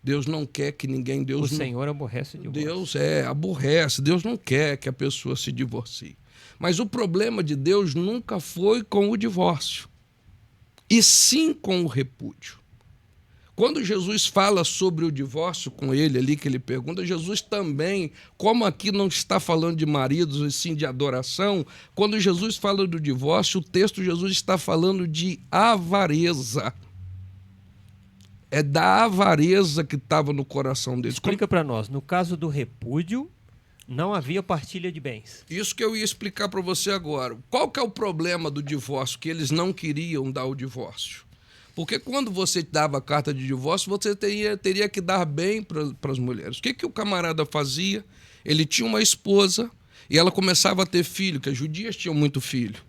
Deus não quer que ninguém... O Senhor aborrece o divórcio. Deus aborrece, Deus não quer que a pessoa se divorcie. Mas o problema de Deus nunca foi com o divórcio, e sim com o repúdio. Quando Jesus fala sobre o divórcio com ele ali, que ele pergunta, Jesus também, como aqui não está falando de maridos, e sim de adoração, quando Jesus fala do divórcio, o texto Jesus está falando de avareza. É da avareza que estava no coração deles. Explica para nós, no caso do repúdio, não havia partilha de bens. Isso que eu ia explicar para você agora. Qual que é o problema do divórcio? Que eles não queriam dar o divórcio. Porque quando você dava a carta de divórcio, você teria que dar bem para as mulheres. O que o camarada fazia? Ele tinha uma esposa e ela começava a ter filho, que as judias tinham muito filho.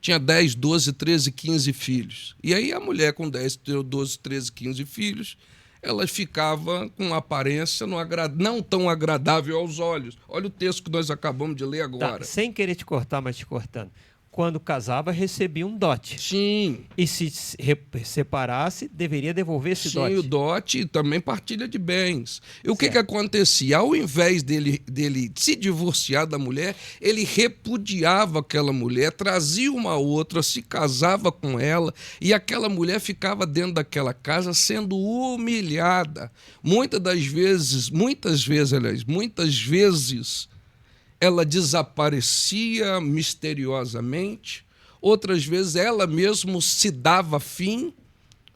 Tinha 10, 12, 13, 15 filhos. E aí a mulher com 10, 12, 13, 15 filhos, ela ficava com uma aparência não tão agradável aos olhos. Olha o texto que nós acabamos de ler agora. Tá, sem querer te cortar, mas te cortando. Quando casava, recebia um dote. Sim. E se separasse, deveria devolver esse dote. Sim, o dote e também partilha de bens. E o que acontecia? Ao invés dele se divorciar da mulher, ele repudiava aquela mulher, trazia uma outra, se casava com ela, e aquela mulher ficava dentro daquela casa sendo humilhada. Muitas vezes ela desaparecia misteriosamente, outras vezes ela mesmo se dava fim,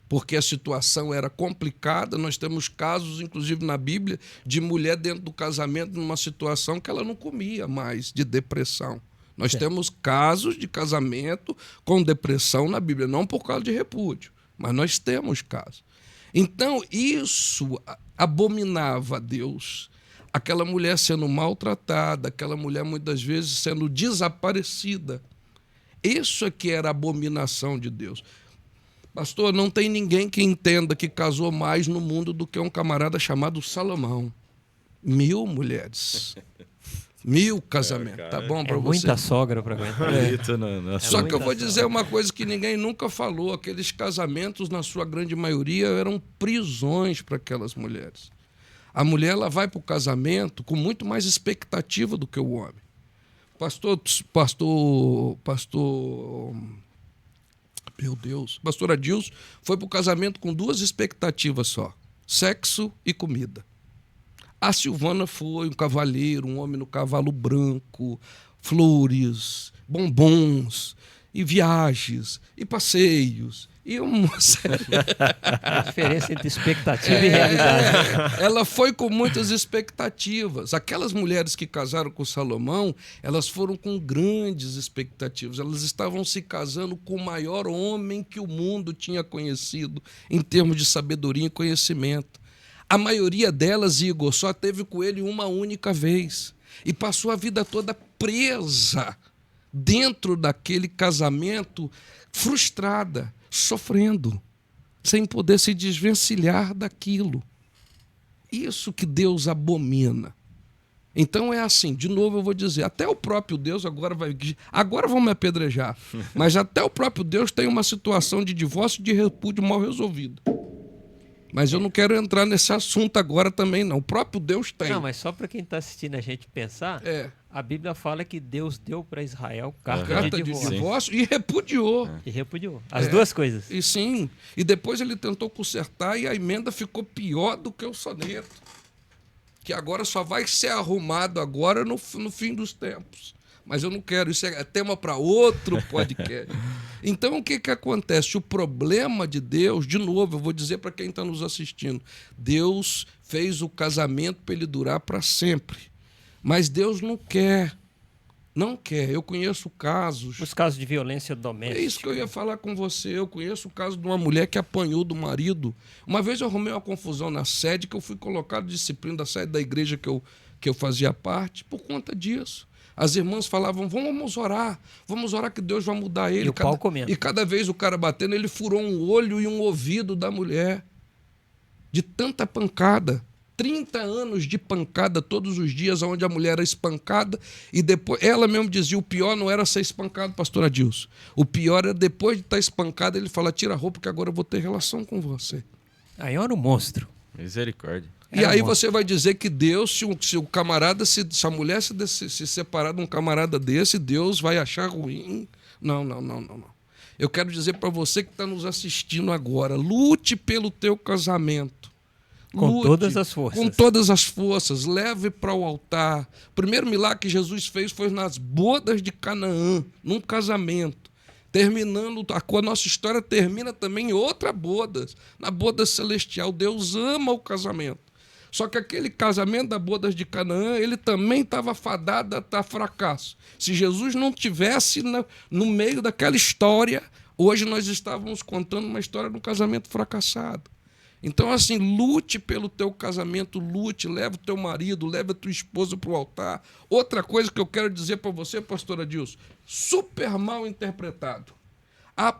porque a situação era complicada. Nós temos casos, inclusive na Bíblia, de mulher dentro do casamento numa situação que ela não comia mais, de depressão. Nós temos casos de casamento com depressão na Bíblia, não por causa de repúdio, mas nós temos casos. Então, isso abominava a Deus. Aquela mulher sendo maltratada, aquela mulher muitas vezes sendo desaparecida. Isso é que era a abominação de Deus. Pastor, não tem ninguém que entenda que casou mais no mundo do que um camarada chamado Salomão. 1000 mulheres. 1000 casamentos. Tá bom para você? Muita sogra para aguentar. Só que eu vou muita dizer uma coisa que ninguém nunca falou. Aqueles casamentos, na sua grande maioria, eram prisões para aquelas mulheres. A mulher ela vai para o casamento com muito mais expectativa do que o homem. Meu Deus. Pastor Adilson foi para o casamento com 2 expectativas só: sexo e comida. A Silvana foi um cavalheiro, um homem no cavalo branco, flores, bombons. e viagens, e passeios, e A diferença entre expectativa e realidade. Ela foi com muitas expectativas. Aquelas mulheres que casaram com Salomão, elas foram com grandes expectativas. Elas estavam se casando com o maior homem que o mundo tinha conhecido em termos de sabedoria e conhecimento. A maioria delas, Igor, só teve com ele uma única vez e passou a vida toda presa dentro daquele casamento, frustrada, sofrendo, sem poder se desvencilhar daquilo. Isso que Deus abomina. Então é assim, de novo eu vou dizer, até o próprio Deus agora vão me apedrejar, mas até o próprio Deus tem uma situação de divórcio e de repúdio mal resolvida. Mas eu não quero entrar nesse assunto agora também, não. O próprio Deus tem. Não, mas só para quem está assistindo a gente pensar, a Bíblia fala que Deus deu para Israel carta de divórcio e repudiou. E repudiou. As duas coisas. E sim. E depois ele tentou consertar e a emenda ficou pior do que o soneto. Que agora só vai ser arrumado agora no fim dos tempos. Mas eu não quero, isso é tema para outro podcast. Então, o que acontece? O problema de Deus, de novo, eu vou dizer para quem está nos assistindo, Deus fez o casamento para ele durar para sempre. Mas Deus não quer. Não quer. Eu conheço casos... Os casos de violência doméstica. É isso que eu ia falar com você. Eu conheço o caso de uma mulher que apanhou do marido. Uma vez eu arrumei uma confusão na sede, que eu fui colocado de disciplina da sede da igreja que eu fazia parte, por conta disso. As irmãs falavam, vamos orar que Deus vai mudar ele. E o pau comendo. E cada vez o cara batendo, ele furou um olho e um ouvido da mulher. De tanta pancada. 30 anos de pancada todos os dias, onde a mulher era espancada, e depois, ela mesmo dizia, o pior não era ser espancado, pastor Adilson. O pior era depois de estar espancado, ele fala, tira a roupa que agora eu vou ter relação com você. Aí era um monstro. Misericórdia. E aí você vai dizer que Deus, se o camarada, se a mulher se separar de um camarada desse, Deus vai achar ruim? Não. Eu quero dizer para você que está nos assistindo agora, lute pelo teu casamento. Com todas as forças. Com todas as forças. Leve para o altar. O primeiro milagre que Jesus fez foi nas bodas de Canaã, num casamento. Terminando, a nossa história termina também em outra boda, na boda celestial. Deus ama o casamento. Só que aquele casamento da bodas de Canaã, ele também estava fadado a fracasso. Se Jesus não tivesse no meio daquela história, hoje nós estávamos contando uma história de um casamento fracassado. Então, assim, lute pelo teu casamento, lute, leva o teu marido, leva a tua esposa para o altar. Outra coisa que eu quero dizer para você, pastor Adilson, super mal interpretado.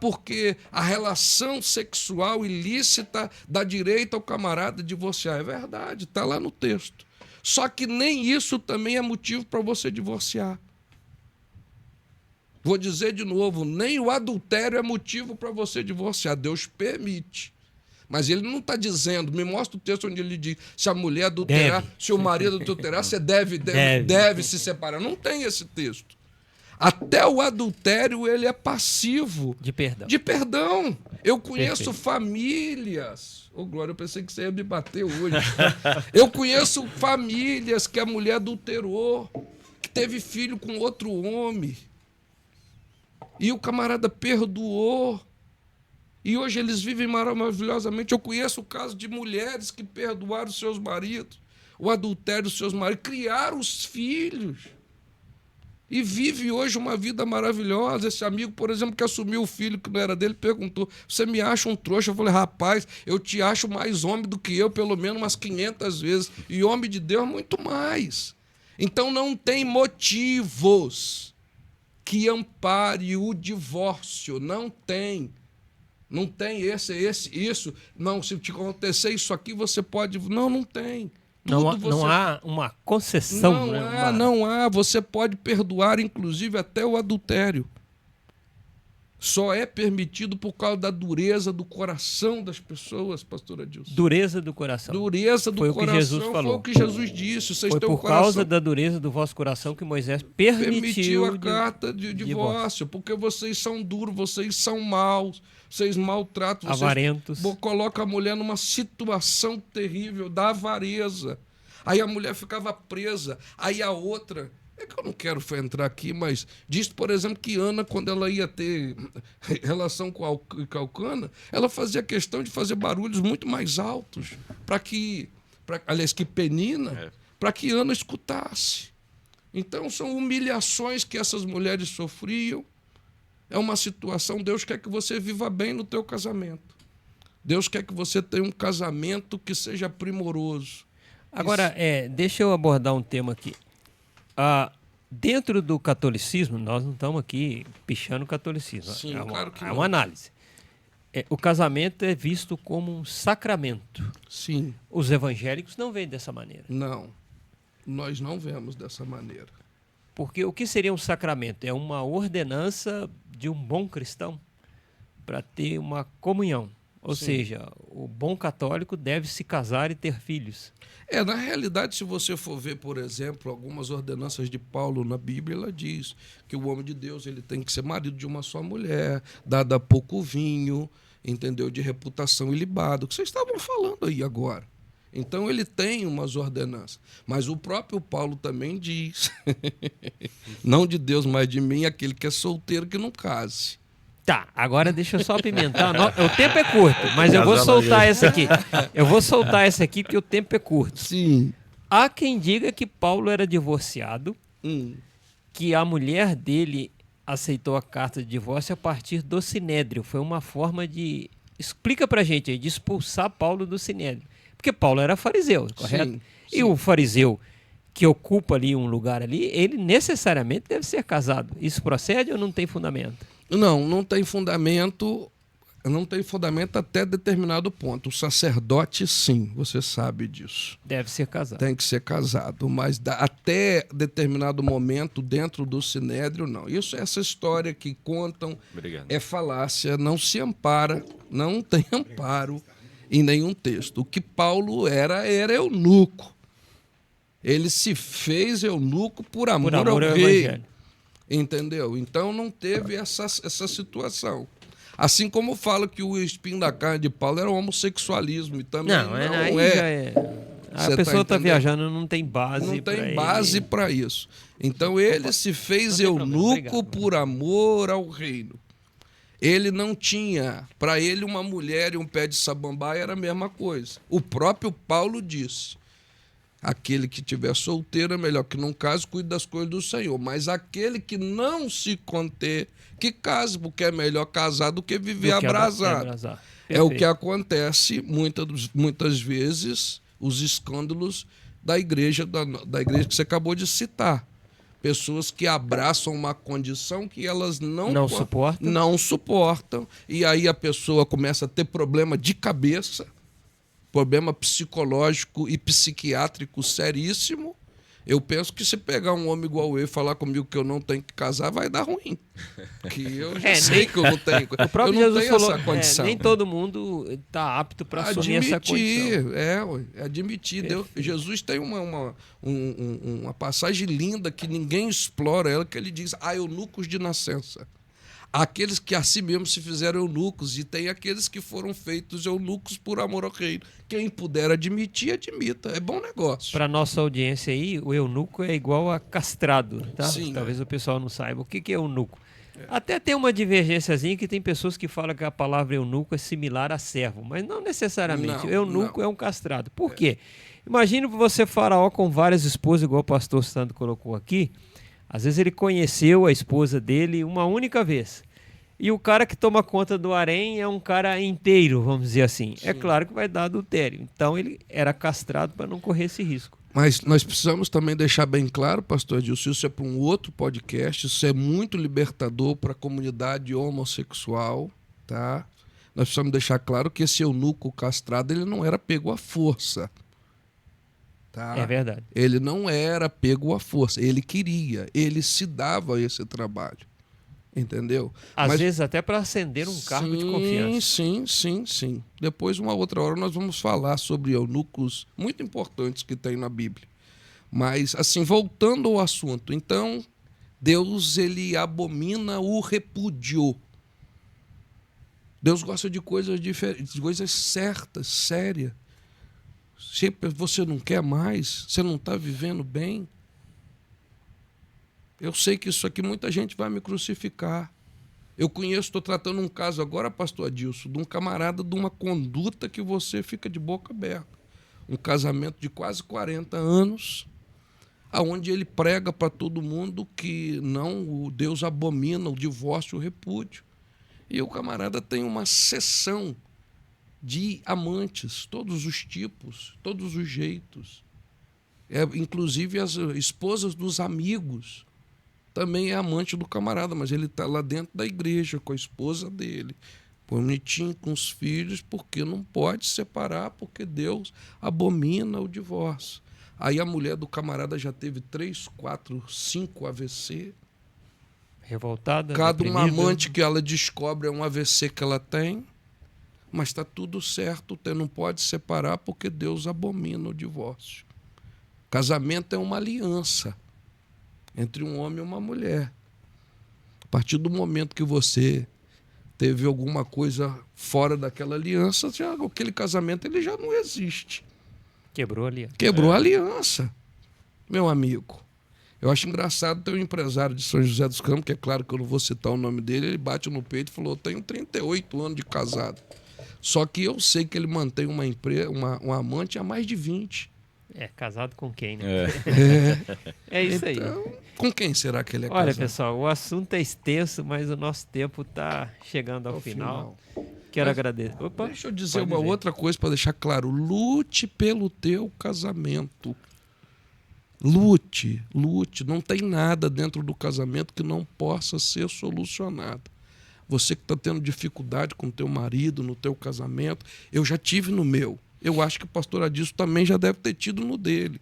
Porque a relação sexual ilícita dá direito ao camarada divorciar. É verdade, está lá no texto. Só que nem isso também é motivo para você divorciar. Vou dizer de novo, nem o adultério é motivo para você divorciar. Deus permite. Mas ele não está dizendo, me mostra o texto onde ele diz, se a mulher adulterar, se o marido adulterar, você deve se separar. Não tem esse texto. Até o adultério, ele é passivo. De perdão. De perdão. Eu conheço Perfeito. Famílias. Ô, Glória, eu pensei que você ia me bater hoje. Eu conheço famílias que a mulher adulterou, que teve filho com outro homem. E o camarada perdoou. E hoje eles vivem maravilhosamente. Eu conheço o caso de mulheres que perdoaram seus maridos, o adultério dos seus maridos, criaram os filhos. E vive hoje uma vida maravilhosa. Esse amigo, por exemplo, que assumiu o filho que não era dele, perguntou, você me acha um trouxa? Eu falei, rapaz, eu te acho mais homem do que eu, pelo menos umas 500 vezes. E homem de Deus, muito mais. Então não tem motivos que ampare o divórcio. Não tem. Não tem isso. Não, se te acontecer isso aqui, você pode... Não tem. Não há uma concessão. Não há. Você pode perdoar, inclusive, até o adultério. Só é permitido por causa da dureza do coração das pessoas, pastor Adilson. Dureza do coração. Dureza do coração. Foi o que Jesus falou. Foi o que Jesus disse. Vocês foi têm por causa da dureza do vosso coração que Moisés permitiu a carta de divórcio. Porque vocês são duros, vocês são maus, vocês maltratam. Avarentos. Coloca a mulher numa situação terrível da avareza. Aí a mulher ficava presa. Aí a outra É que eu não quero entrar aqui, mas diz, por exemplo, que Ana, quando ela ia ter relação com Caucana, ela fazia questão de fazer barulhos muito mais altos, aliás, que Penina, para que Ana escutasse. Então, são humilhações que essas mulheres sofriam. É uma situação, Deus quer que você viva bem no teu casamento. Deus quer que você tenha um casamento que seja primoroso. Agora, deixa eu abordar um tema aqui. Dentro do catolicismo, nós não estamos aqui pichando o catolicismo. Sim, claro que é não. uma análise. O casamento é visto como um sacramento. Sim. Os evangélicos não veem dessa maneira. Não, nós não vemos dessa maneira. Porque o que seria um sacramento? É uma ordenança de um bom cristão para ter uma comunhão. Ou seja, o bom católico deve se casar e ter filhos. Na realidade, se você for ver, por exemplo, algumas ordenanças de Paulo na Bíblia, ela diz que o homem de Deus ele tem que ser marido de uma só mulher, dada pouco vinho, entendeu? De reputação ilibada, o que vocês estavam falando aí agora. Então, ele tem umas ordenanças. Mas o próprio Paulo também diz, não de Deus, mas de mim, aquele que é solteiro que não case. Tá, agora deixa eu só apimentar. O tempo é curto, mas eu vou soltar essa aqui. Eu vou soltar essa aqui porque o tempo é curto. Sim. Há quem diga que Paulo era divorciado, que a mulher dele aceitou a carta de divórcio a partir do Sinédrio. Foi uma forma de... Explica pra gente aí, de expulsar Paulo do Sinédrio. Porque Paulo era fariseu, correto? Sim. E o fariseu que ocupa ali um lugar ali, ele necessariamente deve ser casado. Isso procede ou não tem fundamento? Não tem fundamento. Não tem fundamento até determinado ponto. O sacerdote, sim, você sabe disso. Deve ser casado. Tem que ser casado, mas até determinado momento, dentro do Sinédrio, não. Essa história que contam é falácia, não se ampara, não tem amparo em nenhum texto. O que Paulo era eunuco. Ele se fez eunuco por amor ao rei. Evangelho. Entendeu? Então não teve essa situação. Assim como fala que o espinho da carne de Paulo era o homossexualismo. E também não é. A pessoa está viajando, não tem base. Não tem base para isso. Então ele se fez eunuco por amor ao reino. Ele não tinha, para ele, uma mulher e um pé de samambaia era a mesma coisa. O próprio Paulo disse: aquele que estiver solteiro é melhor que não case, cuide das coisas do Senhor. Mas aquele que não se conter, que case, porque é melhor casar do que viver abrasado. É o que acontece muitas vezes, os escândalos da igreja que você acabou de citar. Pessoas que abraçam uma condição que elas não suportam. E aí a pessoa começa a ter problema de cabeça, problema psicológico e psiquiátrico seríssimo. Eu penso que se pegar um homem igual eu e falar comigo que eu não tenho que casar, vai dar ruim. Que eu já sei que eu não tenho. O próprio Jesus falou, essa condição. Nem todo mundo está apto para assumir essa condição. Admitir. Jesus tem uma passagem linda que ninguém explora ela, que ele diz: eunucos de nascença. Aqueles que a si mesmo se fizeram eunucos, e tem aqueles que foram feitos eunucos por amor ao reino. Quem puder admitir, admita. É bom negócio. Para nossa audiência aí, o eunuco é igual a castrado, tá? Sim, talvez o pessoal não saiba. O que é eunuco? Até tem uma divergênciazinha que tem pessoas que falam que a palavra eunuco é similar a servo, mas não necessariamente. Eunuco é um castrado. Por quê? Imagine você faraó com várias esposas, igual o pastor Sandro colocou aqui. Às vezes ele conheceu a esposa dele uma única vez. E o cara que toma conta do harém é um cara inteiro, vamos dizer assim. Sim. É claro que vai dar adultério. Então ele era castrado para não correr esse risco. Mas nós precisamos também deixar bem claro, pastor Edilson, isso é para um outro podcast, isso é muito libertador para a comunidade homossexual, tá? Nós precisamos deixar claro que esse eunuco castrado ele não era pego à força. Tá? É verdade. Ele não era pego à força, ele queria, ele se dava esse trabalho, entendeu? Às vezes até para ascender um cargo de confiança. Sim. Depois, uma outra hora, nós vamos falar sobre eunucos muito importantes que tem na Bíblia. Mas, assim, voltando ao assunto, então, Deus, ele abomina o repúdio. Deus gosta de coisas diferentes, de coisas certas, sérias. Se você não quer mais, você não está vivendo bem, Eu sei que isso aqui muita gente vai me crucificar. Eu conheço, estou tratando um caso agora, pastor Adilson, de um camarada de uma conduta que você fica de boca aberta. Um casamento de quase 40 anos, aonde ele prega para todo mundo que não, o Deus abomina o divórcio e o repúdio. E o camarada tem uma sessão de amantes, todos os tipos, todos os jeitos. Inclusive as esposas dos amigos. Também é amante do camarada, mas ele está lá dentro da igreja com a esposa dele, bonitinho com os filhos, porque não pode separar, porque Deus abomina o divórcio. Aí a mulher do camarada já teve 3, 4, 5 AVC. Revoltada, Cada um deprimida. amante que ela descobre é um AVC que ela tem, mas está tudo certo, não pode separar, porque Deus abomina o divórcio. Casamento é uma aliança entre um homem e uma mulher. A partir do momento que você teve alguma coisa fora daquela aliança, aquele casamento ele já não existe. Quebrou ali. Quebrou a aliança, meu amigo. Eu acho engraçado ter um empresário de São José dos Campos, que é claro que eu não vou citar o nome dele, ele bate no peito e falou: eu tenho 38 anos de casado. Só que eu sei que ele mantém uma amante há mais de 20. Casado com quem, né? É isso aí. Então, com quem será que ele é Olha, casado? pessoal, o assunto é extenso, mas o nosso tempo está chegando ao final. Quero agradecer. Opa, deixa eu dizer pode uma outra coisa para deixar claro. Lute pelo teu casamento. Lute. Não tem nada dentro do casamento que não possa ser solucionado. Você que está tendo dificuldade com o teu marido, no teu casamento, eu já tive no meu. Eu acho que o pastor Adilson também já deve ter tido no dele.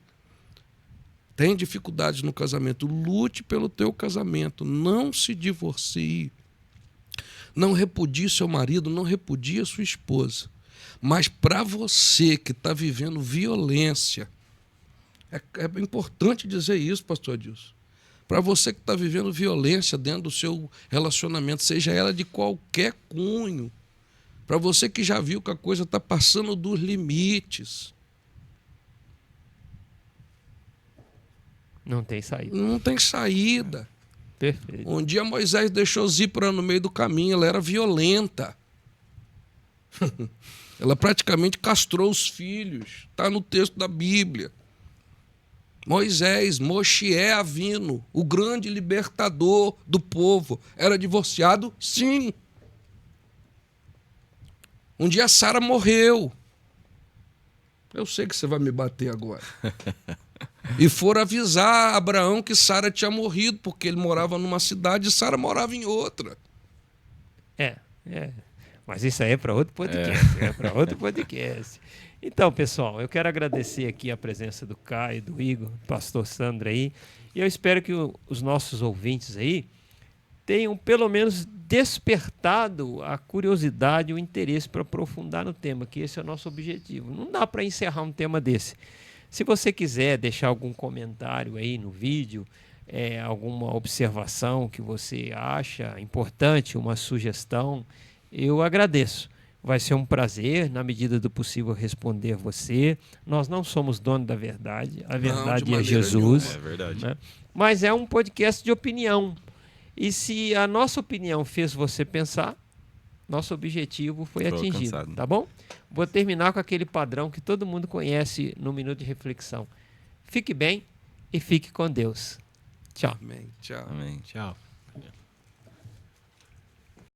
Tem dificuldades no casamento, lute pelo teu casamento, não se divorcie. Não repudie seu marido, não repudie a sua esposa. Mas para você que está vivendo violência, é importante dizer isso, pastor Adilson. Para você que está vivendo violência dentro do seu relacionamento, seja ela de qualquer cunho, para você que já viu que a coisa está passando dos limites. Não tem saída. Não tem saída. Perfeito. Um dia Moisés deixou Zípora no meio do caminho, ela era violenta. Ela praticamente castrou os filhos. Está no texto da Bíblia. Moisés, Moshe Avino, o grande libertador do povo, era divorciado? Sim. Um dia Sara morreu. Eu sei que você vai me bater agora. E foram avisar Abraão que Sara tinha morrido, porque ele morava numa cidade e Sara morava em outra. Mas isso aí é para outro podcast. É para outro podcast. Então, pessoal, eu quero agradecer aqui a presença do Caio, do Igor, do pastor Sandro aí. E eu espero que os nossos ouvintes aí tenham pelo menos despertado a curiosidade e o interesse para aprofundar no tema, que esse é o nosso objetivo. Não dá para encerrar um tema desse. Se você quiser deixar algum comentário aí no vídeo, alguma observação que você acha importante, uma sugestão, eu agradeço. Vai ser um prazer, na medida do possível, responder a você. Nós não somos donos da verdade, a verdade é Jesus. Nenhuma. É verdade. Né? Mas é um podcast de opinião. E se a nossa opinião fez você pensar, nosso objetivo foi atingido, alcançado. tá bom? Vou terminar com aquele padrão que todo mundo conhece no Minuto de Reflexão. Fique bem e fique com Deus. Tchau. Amém. Tchau. Amém. Tchau.